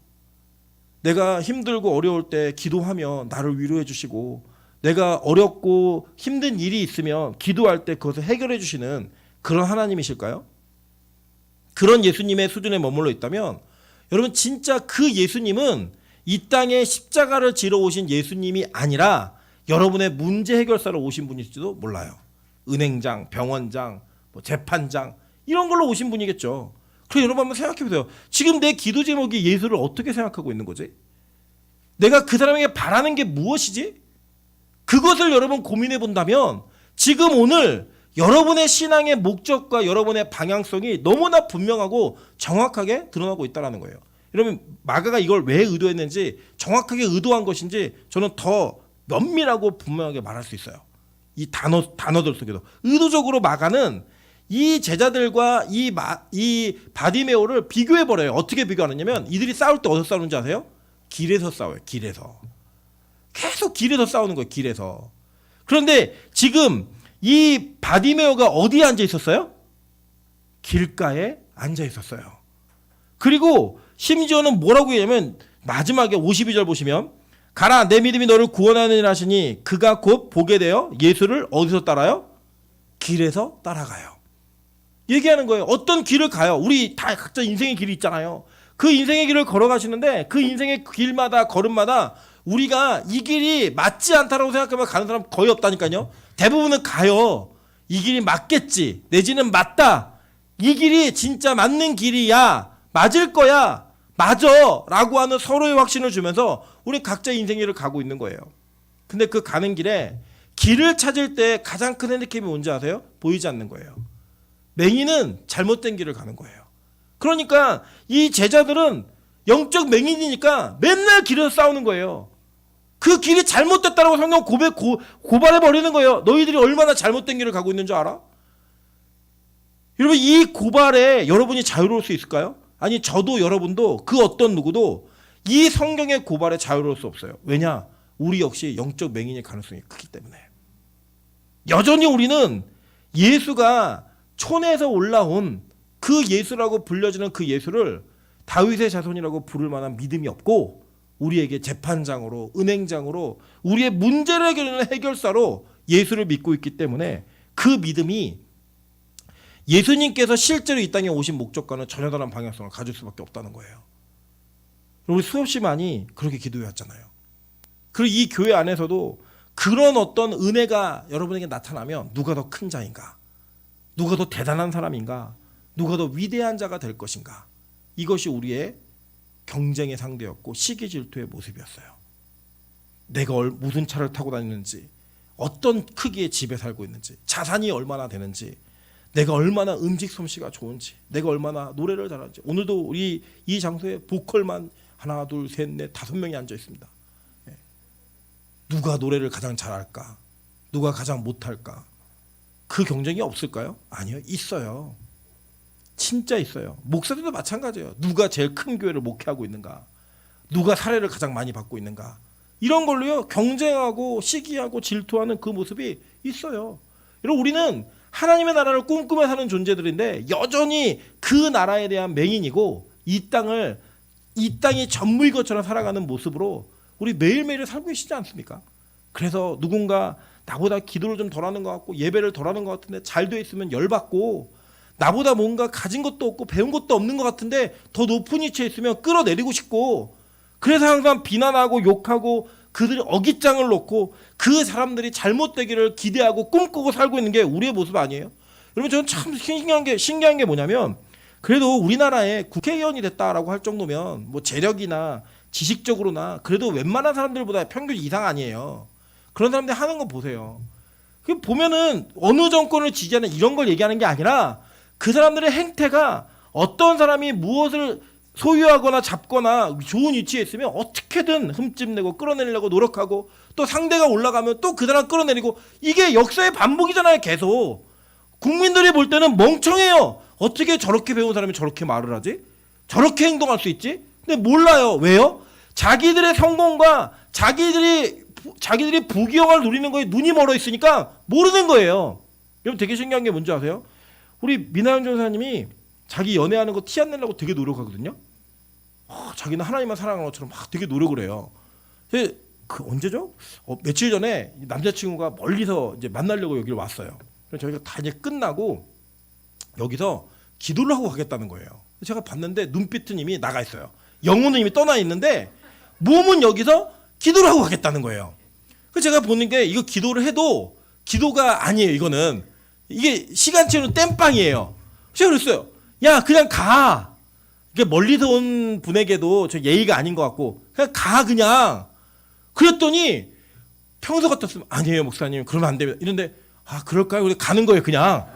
내가 힘들고 어려울 때 기도하면 나를 위로해 주시고, 내가 어렵고 힘든 일이 있으면 기도할 때 그것을 해결해 주시는 그런 하나님이실까요? 그런 예수님의 수준에 머물러 있다면 여러분, 진짜 그 예수님은 이 땅에 십자가를 지러 오신 예수님이 아니라 여러분의 문제 해결사로 오신 분일지도 몰라요. 은행장, 병원장, 재판장 이런 걸로 오신 분이겠죠. 그래서 여러분 한번 생각해 보세요. 지금 내 기도 제목이 예수를 어떻게 생각하고 있는 거지? 내가 그 사람에게 바라는 게 무엇이지? 그것을 여러분 고민해 본다면 지금 오늘 여러분의 신앙의 목적과 여러분의 방향성이 너무나 분명하고 정확하게 드러나고 있다는 거예요. 여러분, 마가가 이걸 왜 의도했는지, 정확하게 의도한 것인지 저는 더 면밀하고 분명하게 말할 수 있어요. 이 단어들 속에도 의도적으로 마가는 이 제자들과 이 바디메오를 비교해 버려요. 어떻게 비교하느냐면 이들이 싸울 때 어디서 싸우는지 아세요? 길에서 싸워요. 길에서. 계속 길에서 싸우는 거예요. 길에서. 그런데 지금 이 바디메오가 어디에 앉아 있었어요? 길가에 앉아 있었어요. 그리고 심지어는 뭐라고 얘기하면 마지막에 52절 보시면, 가라, 내 믿음이 너를 구원하느니라 하시니 그가 곧 보게 되어 예수를 어디서 따라요? 길에서 따라가요. 얘기하는 거예요. 어떤 길을 가요? 우리 다 각자 인생의 길이 있잖아요. 그 인생의 길을 걸어가시는데 그 인생의 길마다 걸음마다 우리가 이 길이 맞지 않다라고 생각하면 가는 사람 거의 없다니까요. 대부분은 가요. 이 길이 맞겠지, 내지는 맞다, 이 길이 진짜 맞는 길이야, 맞을 거야, 맞아 라고 하는 서로의 확신을 주면서 우리 각자 인생 길을 가고 있는 거예요. 근데 그 가는 길에 길을 찾을 때 가장 큰 핸디캡이 뭔지 아세요? 보이지 않는 거예요. 맹인은 잘못된 길을 가는 거예요. 그러니까 이 제자들은 영적 맹인이니까 맨날 길에서 싸우는 거예요. 그 길이 잘못됐다라고 성경 고발해버리는 거예요. 너희들이 얼마나 잘못된 길을 가고 있는 줄 알아? 여러분, 이 고발에 여러분이 자유로울 수 있을까요? 아니, 저도 여러분도 그 어떤 누구도 이 성경의 고발에 자유로울 수 없어요. 왜냐? 우리 역시 영적 맹인일 가능성이 크기 때문에. 여전히 우리는 예수가 촌에서 올라온 그 예수라고 불려지는 그 예수를 다윗의 자손이라고 부를 만한 믿음이 없고, 우리에게 재판장으로, 은행장으로, 우리의 문제를 해결하는 해결사로 예수를 믿고 있기 때문에 그 믿음이 예수님께서 실제로 이 땅에 오신 목적과는 전혀 다른 방향성을 가질 수밖에 없다는 거예요. 우리 수없이 많이 그렇게 기도해 왔잖아요. 그리고 이 교회 안에서도 그런 어떤 은혜가 여러분에게 나타나면 누가 더 큰 자인가, 누가 더 대단한 사람인가, 누가 더 위대한 자가 될 것인가, 이것이 우리의 경쟁의 상대였고 시기 질투의 모습이었어요. 내가 무슨 차를 타고 다니는지, 어떤 크기의 집에 살고 있는지, 자산이 얼마나 되는지, 내가 얼마나 음식 솜씨가 좋은지, 내가 얼마나 노래를 잘하는지. 오늘도 우리 이 장소에 보컬만 하나, 둘, 셋, 넷, 5명이 앉아 있습니다. 누가 노래를 가장 잘할까? 누가 가장 못할까? 그 경쟁이 없을까요? 아니요, 있어요. 진짜 있어요. 목사들도 마찬가지예요. 누가 제일 큰 교회를 목회하고 있는가, 누가 사례를 가장 많이 받고 있는가, 이런 걸로요 경쟁하고 시기하고 질투하는 그 모습이 있어요. 여러분, 우리는 하나님의 나라를 꿈꾸며 사는 존재들인데 여전히 그 나라에 대한 맹인이고 이 땅이 전부인 것처럼 살아가는 모습으로 우리 매일매일 살고 계시지 않습니까? 그래서 누군가 나보다 기도를 좀 덜하는 것 같고 예배를 덜하는 것 같은데 잘 돼 있으면 열받고, 나보다 뭔가 가진 것도 없고 배운 것도 없는 것 같은데 더 높은 위치에 있으면 끌어내리고 싶고, 그래서 항상 비난하고 욕하고 그들이 어깃장을 놓고 그 사람들이 잘못되기를 기대하고 꿈꾸고 살고 있는 게 우리의 모습 아니에요? 여러분, 저는 참 신기한 게 뭐냐면, 그래도 우리나라에 국회의원이 됐다라고 할 정도면 뭐 재력이나 지식적으로나 그래도 웬만한 사람들보다 평균 이상 아니에요. 그런 사람들 하는 거 보세요. 그 보면은 어느 정권을 지지하는 이런 걸 얘기하는 게 아니라 그 사람들의 행태가 어떤 사람이 무엇을 소유하거나 잡거나 좋은 위치에 있으면 어떻게든 흠집내고 끌어내려고 노력하고, 또 상대가 올라가면 또 그 사람 끌어내리고, 이게 역사의 반복이잖아요. 계속 국민들이 볼 때는 멍청해요. 어떻게 저렇게 배운 사람이 저렇게 말을 하지? 저렇게 행동할 수 있지? 근데 몰라요. 왜요? 자기들의 성공과 자기들이 부귀영화를 누리는 거에 눈이 멀어 있으니까 모르는 거예요. 여러분, 되게 신기한 게 뭔지 아세요? 우리 민하연 전사님이 자기 연애하는 거 티 안 내려고 되게 노력하거든요. 자기는 하나님만 사랑하는 것처럼 막 되게 노력을 해요. 그 언제죠? 며칠 전에 남자친구가 멀리서 이제 만나려고 여기를 왔어요. 그래서 저희가 다 이제 끝나고 여기서 기도를 하고 가겠다는 거예요. 제가 봤는데 눈빛은 이미 나가 있어요. 영혼은 이미 떠나 있는데 몸은 여기서 기도를 하고 가겠다는 거예요. 그래서 제가 보는 게, 이거 기도를 해도 기도가 아니에요. 이게 시간 채우는 땜빵이에요. 제가 그랬어요. 야, 그냥 가. 이게 멀리서 온 분에게도 저 예의가 아닌 것 같고 그냥 가, 그냥. 그랬더니 평소 같았으면 아니에요 목사님, 그러면 안 됩니다 이런데, 그럴까요? 우리 가는 거예요 그냥.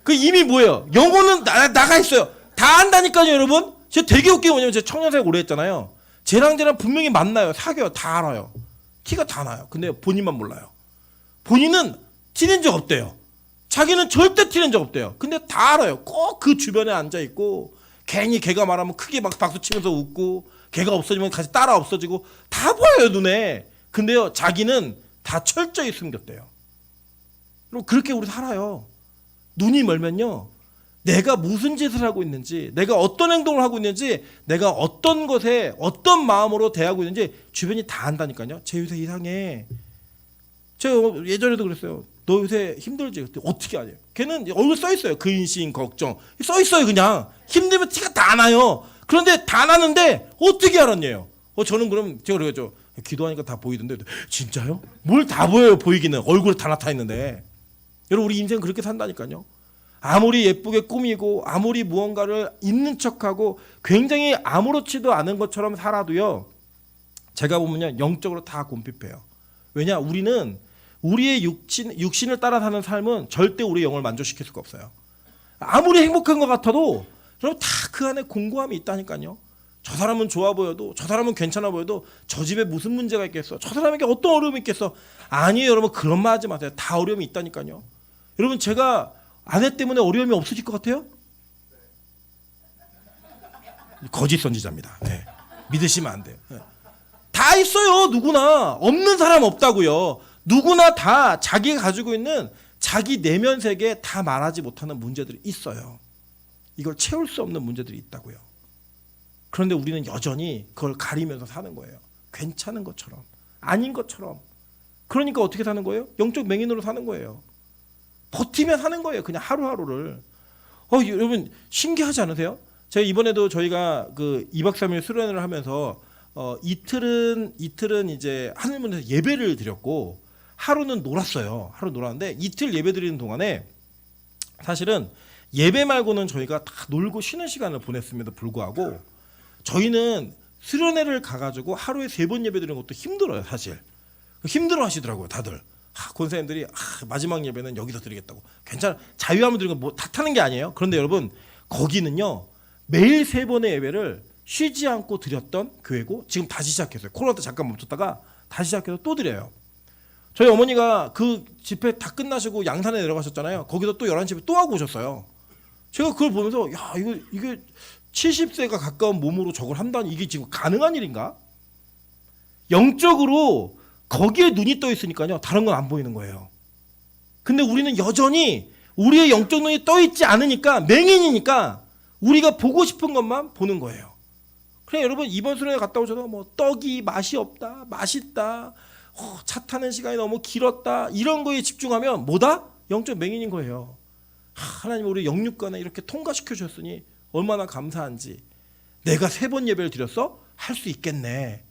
그 이미 뭐예요? 영혼은 나가 있어요. 다 안다니까요 여러분. 제가 되게 웃긴 게 뭐냐면, 제가 청년사역 오래 했잖아요. 쟤랑 분명히 만나요. 사귀어요. 다 알아요. 티가 다 나요. 근데 본인만 몰라요. 본인은 티낸 적 없대요. 자기는 절대 티낸 적 없대요. 근데 다 알아요. 꼭 그 주변에 앉아있고, 괜히 걔가 말하면 크게 막 박수 치면서 웃고, 걔가 없어지면 같이 따라 없어지고, 다 보여요 눈에. 근데요 자기는 다 철저히 숨겼대요. 그리고 그렇게 우리 살아요. 눈이 멀면요, 내가 무슨 짓을 하고 있는지, 내가 어떤 행동을 하고 있는지, 내가 어떤 것에 어떤 마음으로 대하고 있는지 주변이 다 안다니까요. 쟤 요새 이상해. 제가 예전에도 그랬어요. 너 요새 힘들지? 그때 어떻게 하냐? 걔는 얼굴 써 있어요. 근심, 걱정 써 있어요. 그냥 힘들면 티가 다 나요. 그런데 다 나는데 어떻게 알았냐요? 저는 그럼 제가 그러죠. 기도하니까 다 보이던데. 진짜요? 뭘 다 보여요? 보이기는 얼굴에 다 나타 있는데. 여러분, 우리 인생 그렇게 산다니까요. 아무리 예쁘게 꾸미고 아무리 무언가를 있는 척하고 굉장히 아무렇지도 않은 것처럼 살아도요, 제가 보면요 영적으로 다 곰핍해요. 왜냐? 우리는 우리의 육신을 따라 사는 삶은 절대 우리의 영을 만족시킬 수가 없어요. 아무리 행복한 것 같아도 여러분 다 그 안에 공고함이 있다니까요. 저 사람은 좋아 보여도, 저 사람은 괜찮아 보여도 저 집에 무슨 문제가 있겠어? 저 사람에게 어떤 어려움이 있겠어? 아니에요 여러분, 그런 말 하지 마세요. 다 어려움이 있다니까요. 여러분, 제가 아내 때문에 어려움이 없으실 것 같아요? 거짓 선지자입니다. 네. 믿으시면 안 돼요. 네. 다 있어요. 누구나. 없는 사람 없다고요. 누구나 다 자기가 가지고 있는 자기 내면 세계에 다 말하지 못하는 문제들이 있어요. 이걸 채울 수 없는 문제들이 있다고요. 그런데 우리는 여전히 그걸 가리면서 사는 거예요. 괜찮은 것처럼, 아닌 것처럼. 그러니까 어떻게 사는 거예요? 영적 맹인으로 사는 거예요. 버티면 사는 거예요. 그냥 하루하루를. 여러분 신기하지 않으세요? 제가 이번에도 저희가 그 2박 3일 수련회를 하면서 이틀은 이제 하늘문에서 예배를 드렸고, 하루는 놀았어요. 하루 놀았는데, 이틀 예배 드리는 동안에 사실은 예배 말고는 저희가 다 놀고 쉬는 시간을 보냈음에도 불구하고, 저희는 수련회를 가가지고 하루에 3번 예배 드리는 것도 힘들어요. 사실 힘들어 하시더라고요 다들. 권사님들이 마지막 예배는 여기서 드리겠다고. 괜찮아, 자유하면 드리는 거 뭐 탓하는 게 아니에요. 그런데 여러분, 거기는요 매일 3번의 예배를 쉬지 않고 드렸던 교회고, 지금 다시 시작했어요. 코로나 때 잠깐 멈췄다가 다시 시작해서 또 드려요. 저희 어머니가 그 집회 다 끝나시고 양산에 내려가셨잖아요. 거기서 또 11시에 또 하고 오셨어요. 제가 그걸 보면서, 야, 이게 70세가 가까운 몸으로 저걸 한다니, 이게 지금 가능한 일인가? 영적으로 거기에 눈이 떠 있으니까요 다른 건 안 보이는 거예요. 근데 우리는 여전히 우리의 영적 눈이 떠 있지 않으니까, 맹인이니까 우리가 보고 싶은 것만 보는 거예요. 그래 여러분, 이번 수련회 갔다 오셔서 뭐 떡이 맛이 없다, 맛있다, 차 타는 시간이 너무 길었다, 이런 거에 집중하면 뭐다? 영적 맹인인 거예요. 하나님 우리 영육간에 이렇게 통과시켜 주셨으니 얼마나 감사한지. 내가 3번 예배를 드렸어? 할 수 있겠네.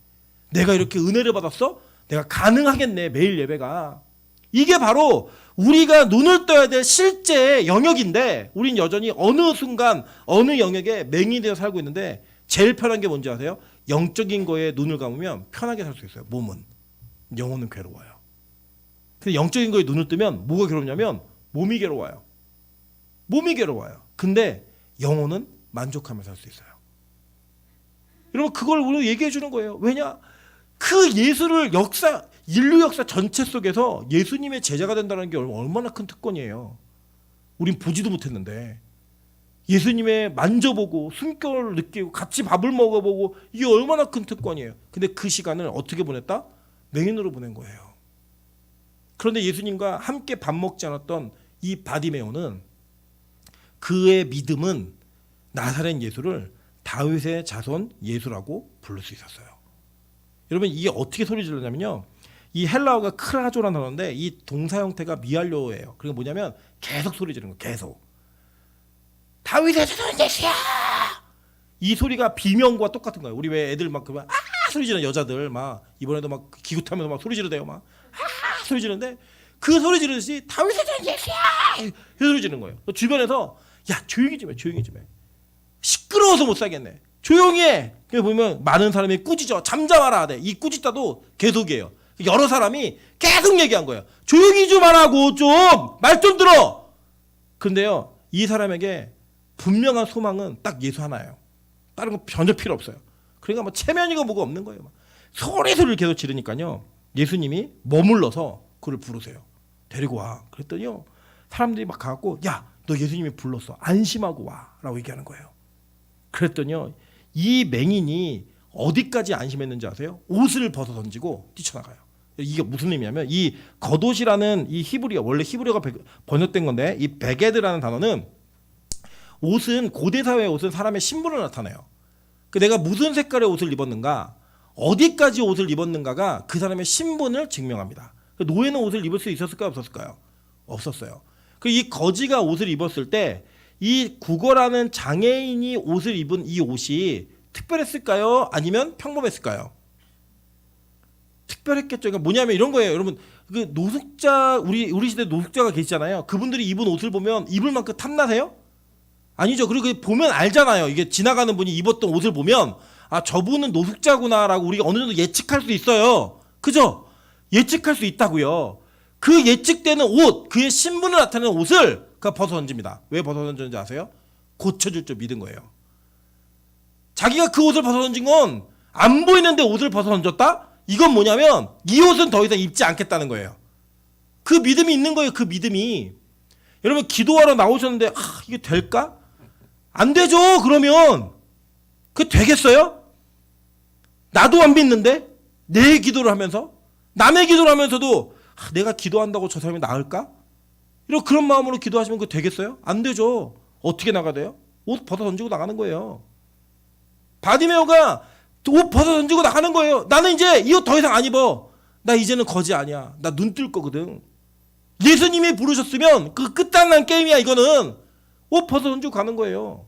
내가 이렇게 은혜를 받았어? 내가 가능하겠네, 매일 예배가. 이게 바로 우리가 눈을 떠야 될 실제 영역인데, 우린 여전히 어느 순간 어느 영역에 맹인이 되어 살고 있는데, 제일 편한 게 뭔지 아세요? 영적인 거에 눈을 감으면 편하게 살 수 있어요. 몸은. 영혼은 괴로워요. 근데 영적인 거에 눈을 뜨면 뭐가 괴롭냐면 몸이 괴로워요. 몸이 괴로워요. 근데 영혼은 만족하면서 살 수 있어요. 여러분, 그걸 우리가 얘기해 주는 거예요. 왜냐? 그 예수를 인류 역사 전체 속에서 예수님의 제자가 된다는 게 얼마나 큰 특권이에요. 우린 보지도 못했는데 예수님의 만져보고 숨결을 느끼고 같이 밥을 먹어보고, 이게 얼마나 큰 특권이에요. 근데 그 시간을 어떻게 보냈다? 맹인으로 보낸 거예요. 그런데 예수님과 함께 밥 먹지 않았던 이 바디메오는, 그의 믿음은 나사렛 예수를 다윗의 자손 예수라고 부를 수 있었어요. 여러분, 이게 어떻게 소리 지르냐면요, 이 헬라어가 크라조라는 단어인데 이 동사 형태가 미알료예요. 그리고 뭐냐면 계속 소리 지르는 거예요. 계속. 다윗의 자손 예수야! 이 소리가 비명과 똑같은 거예요. 우리 왜 애들 막 그러면 소리 지르는 여자들 막 이번에도 막 기구타면서 막 소리 지르대요. 막 소리 지르는데, 그 소리 지르듯이 다윗의 자손 예수야! 이 소리 지르는 거예요. 주변에서 야, 조용히 좀 해, 조용히 좀 해. 시끄러워서 못 살겠네. 조용히 해. 그래 보면 많은 사람이 꾸짖어. 잠잠하라 하대. 이 꾸짖다도 계속이에요. 여러 사람이 계속 얘기한 거예요. 조용히 좀 하라고, 좀 말 좀 들어. 근데요, 이 사람에게 분명한 소망은 딱 예수 하나예요. 다른 거 전혀 필요 없어요. 그러니까 뭐 체면이고 뭐가 없는 거예요. 소리를 계속 지르니까요, 예수님이 머물러서 그를 부르세요. 데리고 와. 그랬더니요, 사람들이 막 가갖고 야, 너 예수님이 불렀어. 안심하고 와. 라고 얘기하는 거예요. 그랬더니요, 이 맹인이 어디까지 안심했는지 아세요? 옷을 벗어 던지고 뛰쳐나가요. 이게 무슨 의미냐면, 이 겉옷이라는 이 히브리어, 원래 히브리어가 번역된 건데, 이 베게드라는 단어는, 옷은, 고대 사회의 옷은 사람의 신분을 나타내요. 내가 무슨 색깔의 옷을 입었는가, 어디까지 옷을 입었는가가 그 사람의 신분을 증명합니다. 노예는 옷을 입을 수 있었을까요, 없었을까요? 없었어요. 이 거지가 옷을 입었을 때 이 구걸하는 장애인이 옷을 입은 이 옷이 특별했을까요? 아니면 평범했을까요? 특별했겠죠. 그러니까 뭐냐면 이런 거예요. 여러분, 그 노숙자, 우리 시대 노숙자가 계시잖아요. 그분들이 입은 옷을 보면 입을 만큼 탐나세요? 아니죠. 그리고 보면 알잖아요. 이게 지나가는 분이 입었던 옷을 보면, 아, 저분은 노숙자구나라고 우리가 어느 정도 예측할 수 있어요. 그죠? 예측할 수 있다고요. 그 예측되는 옷, 그의 신분을 나타내는 옷을 그가 벗어 던집니다. 왜 벗어 던졌는지 아세요? 고쳐줄 줄 믿은 거예요. 자기가 그 옷을 벗어 던진 건 안 보이는데 옷을 벗어 던졌다? 이건 뭐냐면 이 옷은 더 이상 입지 않겠다는 거예요. 그 믿음이 있는 거예요. 그 믿음이. 여러분, 기도하러 나오셨는데 이게 될까? 안 되죠. 그러면 그 되겠어요? 나도 안 믿는데 내 기도를 하면서, 남의 기도를 하면서도 내가 기도한다고 저 사람이 나을까? 이런 그런 마음으로 기도하시면 그거 되겠어요? 안 되죠. 어떻게 나가야 돼요? 옷 벗어 던지고 나가는 거예요. 바디메오가 옷 벗어 던지고 나가는 거예요. 나는 이제 이 옷 더 이상 안 입어. 나 이제는 거지 아니야. 나 눈 뜰 거거든. 예수님이 부르셨으면 그 끝장난 게임이야. 이거는 옷 벗어 던지고 가는 거예요.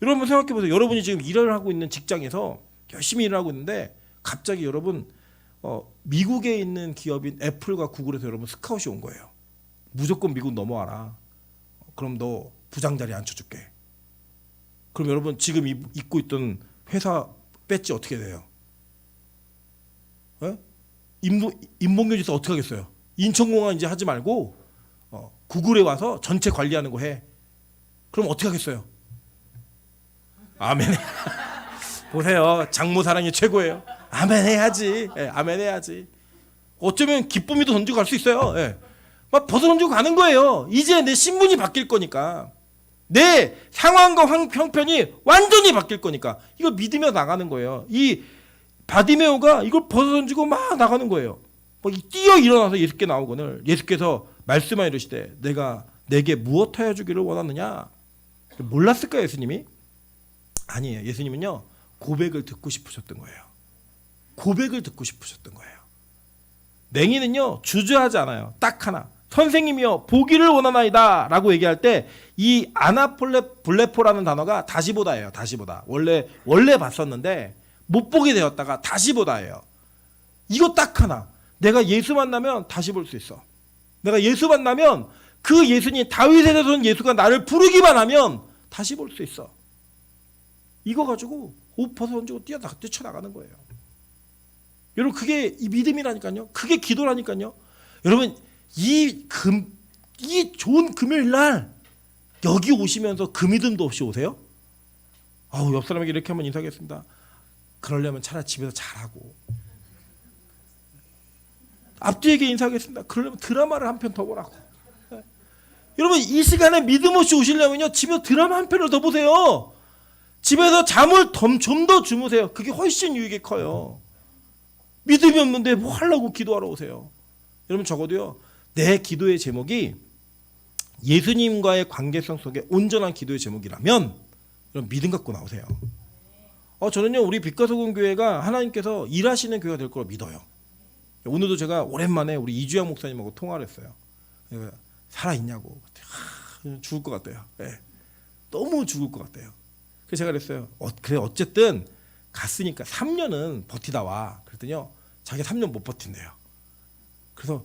여러분 생각해 보세요. 여러분이 지금 일을 하고 있는 직장에서 열심히 일을 하고 있는데 갑자기 여러분 미국에 있는 기업인 애플과 구글에서 여러분 스카웃이 온 거예요. 무조건 미국 넘어와라. 그럼 너 부장 자리에 앉혀줄게. 그럼 여러분 지금 입고 있던 회사 배지 어떻게 돼요? 인봉교지서 어떻게 하겠어요? 인천공항 이제 하지 말고 구글에 와서 전체 관리하는 거 해. 그럼 어떻게 하겠어요? 아멘. 보세요. 장모 사랑이 최고예요. 아멘 해야지. 예, 아멘 해야지. 어쩌면 기쁨이도 던지고 갈 수 있어요. 예. 막 벗어 던지고 가는 거예요. 이제 내 신분이 바뀔 거니까. 내 상황과 형편이 완전히 바뀔 거니까. 이거 믿으며 나가는 거예요. 이 바디메오가 이걸 벗어 던지고 막 나가는 거예요. 막 뛰어 일어나서 예수께 나오거늘 예수께서 말씀하여 이르시되 내가 내게 무엇하여 주기를 원하느냐. 몰랐을까요 예수님이? 아니에요. 예수님은요 고백을 듣고 싶으셨던 거예요. 고백을 듣고 싶으셨던 거예요. 맹인은요 주저하지 않아요. 딱 하나, 선생님이여 보기를 원하나이다 라고 얘기할 때 이 아나폴레블레포라는 단어가 다시 보다예요. 다시 보다. 원래 봤었는데 못 보게 되었다가 다시 보다예요. 이거 딱 하나, 내가 예수 만나면 다시 볼 수 있어. 내가 예수 만나면 그 예수님, 다윗의 자손 예수가 나를 부르기만 하면 다시 볼 수 있어. 이거 가지고 옷 벗어 던지고 뛰쳐나가는 거예요. 여러분 그게 이 믿음이라니까요. 그게 기도라니까요. 여러분 이 좋은 금요일 날 여기 오시면서 그 믿음도 없이 오세요? 옆 사람에게 이렇게 한번 인사하겠습니다. 그러려면 차라리 집에서 잘하고, 앞뒤에게 인사하겠습니다. 그러려면 드라마를 한 편 더 보라고. 여러분 이 시간에 믿음 없이 오시려면요 집에서 드라마 한 편을 더 보세요. 집에서 잠을 좀 더 주무세요. 그게 훨씬 유익이 커요. 믿음이 없는데 뭐 하려고 기도하러 오세요. 여러분 적어도요 내 기도의 제목이 예수님과의 관계성 속에 온전한 기도의 제목이라면 여러분 믿음 갖고 나오세요. 저는요 우리 빛과소금 교회가 하나님께서 일하시는 교회가 될 거로 믿어요. 오늘도 제가 오랜만에 우리 이주영 목사님하고 통화를 했어요. 살아있냐고. 죽을 것 같대요. 네. 너무 죽을 것 같대요. 그래서 제가 그랬어요. 그래 어쨌든 갔으니까 3년은 버티다 와. 그랬더니요 자기가 3년 못 버틴대요. 그래서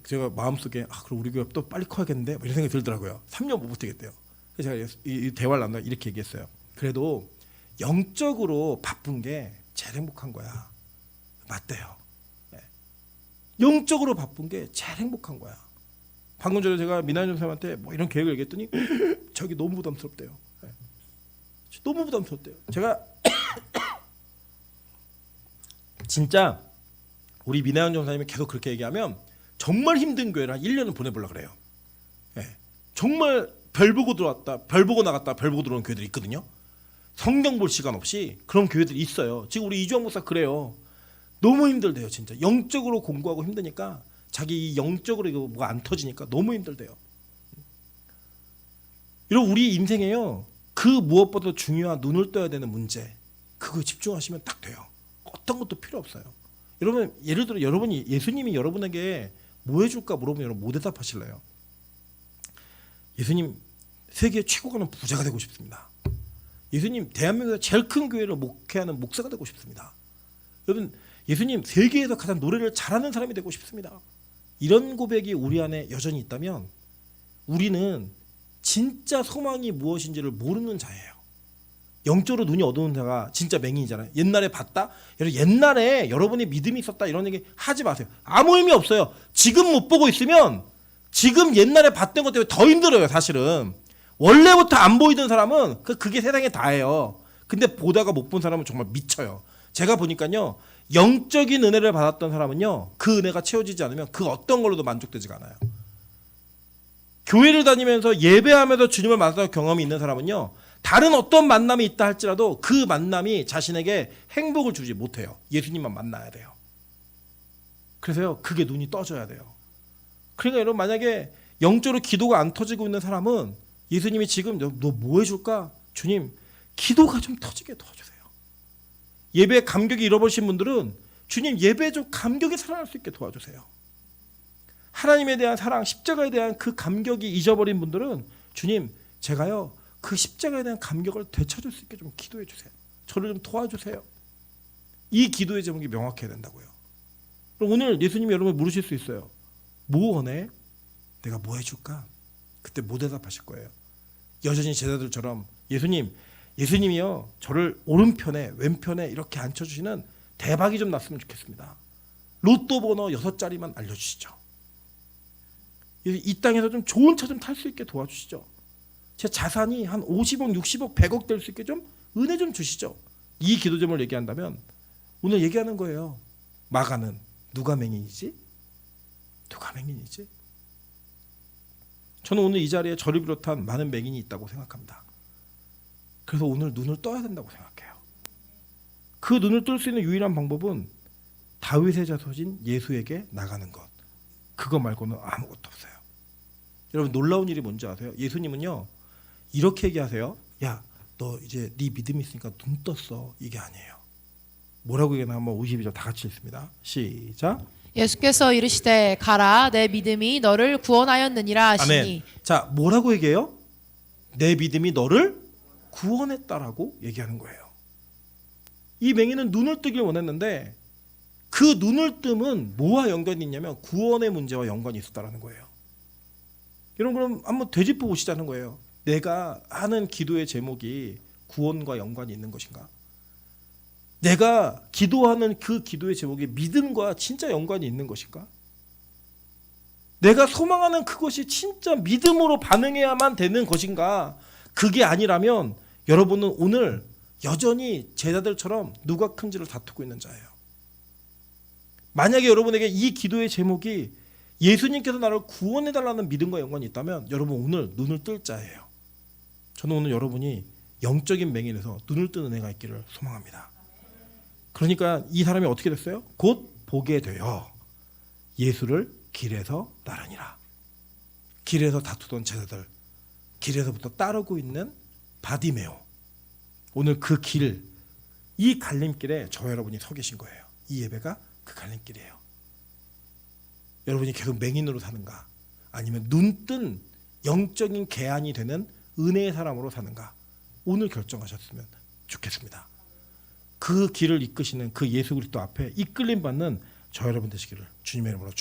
제가 마음속에 그럼 우리 교회 또 빨리 커야겠는데 이런 생각이 들더라고요. 3년 못 버티겠대요. 그래서 제가 이 대화를 나누다 이렇게 얘기했어요. 그래도 영적으로 바쁜 게 제일 행복한 거야. 맞대요. 네. 영적으로 바쁜 게 제일 행복한 거야. 방금 전에 제가 미나연 선생님한테 뭐 이런 계획을 얘기했더니 저기 너무 부담스럽대요. 네. 너무 부담스럽대요. 제가 진짜 우리 미나연 전사님이 계속 그렇게 얘기하면 정말 힘든 교회를 한 1년은 보내보려고 그래요. 네. 정말 별 보고 들어왔다, 별 보고 나갔다, 별 보고 들어온 교회들이 있거든요. 성경 볼 시간 없이 그런 교회들이 있어요. 지금 우리 이주환 목사 그래요. 너무 힘들대요. 진짜 영적으로 공부하고 힘드니까 자기 이 영적으로 이거 뭐가 안 터지니까 너무 힘들대요. 이런 우리 인생에요 그 무엇보다 중요한 눈을 떠야 되는 문제, 그거 집중하시면 딱 돼요. 어떤 것도 필요 없어요. 여러분 예를 들어 여러분이 예수님이 여러분에게 뭐 해줄까 물어보면 여러분 뭐 대답하실래요? 예수님 세계 최고 가는 부자가 되고 싶습니다. 예수님 대한민국에서 제일 큰 교회를 목회하는 목사가 되고 싶습니다. 여러분 예수님 세계에서 가장 노래를 잘하는 사람이 되고 싶습니다. 이런 고백이 우리 안에 여전히 있다면 우리는 진짜 소망이 무엇인지를 모르는 자예요. 영적으로 눈이 어두운 자가 진짜 맹인이잖아요. 옛날에 봤다? 옛날에 여러분이 믿음이 있었다 이런 얘기 하지 마세요. 아무 의미 없어요. 지금 못 보고 있으면 지금 옛날에 봤던 것 때문에 더 힘들어요. 사실은 원래부터 안 보이던 사람은 그게 세상에 다예요. 근데 보다가 못 본 사람은 정말 미쳐요. 제가 보니까요 영적인 은혜를 받았던 사람은요 그 은혜가 채워지지 않으면 그 어떤 걸로도 만족되지가 않아요. 교회를 다니면서 예배하면서 주님을 만났던 경험이 있는 사람은요 다른 어떤 만남이 있다 할지라도 그 만남이 자신에게 행복을 주지 못해요. 예수님만 만나야 돼요. 그래서요 그게 눈이 떠져야 돼요. 그러니까 여러분 만약에 영적으로 기도가 안 터지고 있는 사람은 예수님이 지금 너 뭐 해줄까? 주님 기도가 좀 터지게 도와주세요. 예배 감격이 잃어버리신 분들은 주님 예배에 좀 감격이 살아날 수 있게 도와주세요. 하나님에 대한 사랑, 십자가에 대한 그 감격이 잊어버린 분들은 주님 제가요 그 십자가에 대한 감격을 되찾을 수 있게 좀 기도해 주세요. 저를 좀 도와주세요. 이 기도의 제목이 명확해야 된다고요. 그럼 오늘 예수님이 여러분 물으실 수 있어요. 뭐 원해? 내가 뭐 해줄까? 그때 못 대답하실 거예요. 여전히 제자들처럼 예수님이요 저를 오른편에 왼편에 이렇게 앉혀주시는 대박이 좀 났으면 좋겠습니다. 로또 번호 6자리만 알려주시죠. 이 땅에서 좀 좋은 차 좀 탈 수 있게 도와주시죠. 제 자산이 한 50억, 60억, 100억 될 수 있게 좀 은혜 좀 주시죠. 이 기도 제목을 얘기한다면 오늘 얘기하는 거예요. 마가는 누가 맹인이지? 누가 맹인이지? 저는 오늘 이 자리에 저를 비롯한 많은 맹인이 있다고 생각합니다. 그래서 오늘 눈을 떠야 된다고 생각해요. 그 눈을 뜰 수 있는 유일한 방법은 다윗의 자손인 예수에게 나가는 것. 그거 말고는 아무것도 없어요. 여러분 놀라운 일이 뭔지 아세요? 예수님은요 이렇게 얘기하세요. 야, 너 이제 네 믿음이 있으니까 눈 떴어. 이게 아니에요. 뭐라고 얘기하나 한번 52절 다 같이 읽습니다. 시작. 예수께서 이르시되 가라 내 믿음이 너를 구원하였느니라 하시니. 아멘. 자, 뭐라고 얘기해요? 내 믿음이 너를 구원했다라고 얘기하는 거예요. 이 맹인은 눈을 뜨길 원했는데 그 눈을 뜸은 뭐와 연관이 있냐면 구원의 문제와 연관이 있었다라는 거예요. 여러분 그럼 한번 되짚어 보시자는 거예요. 내가 하는 기도의 제목이 구원과 연관이 있는 것인가? 내가 기도하는 그 기도의 제목이 믿음과 진짜 연관이 있는 것인가? 내가 소망하는 그것이 진짜 믿음으로 반응해야만 되는 것인가? 그게 아니라면 여러분은 오늘 여전히 제자들처럼 누가 큰지를 다투고 있는 자예요. 만약에 여러분에게 이 기도의 제목이 예수님께서 나를 구원해달라는 믿음과 연관이 있다면 여러분 오늘 눈을 뜰 자예요. 저는 오늘 여러분이 영적인 맹인에서 눈을 뜨는 애가 있기를 소망합니다. 그러니까 이 사람이 어떻게 됐어요? 곧 보게 되어 예수를 길에서 따르니라. 길에서 다투던 제자들, 길에서부터 따르고 있는 바디메오. 오늘 그 길, 이 갈림길에 저 여러분이 서 계신 거예요. 이 예배가 그 갈림길이에요. 여러분이 계속 맹인으로 사는가? 아니면 눈뜬 영적인 개안이 되는 은혜의 사람으로 사는가? 오늘 결정하셨으면 좋겠습니다. 그 길을 이끄시는 그 예수 그리스도 앞에 이끌림 받는 저 여러분 되시기를 주님의 이름으로 축원합니다.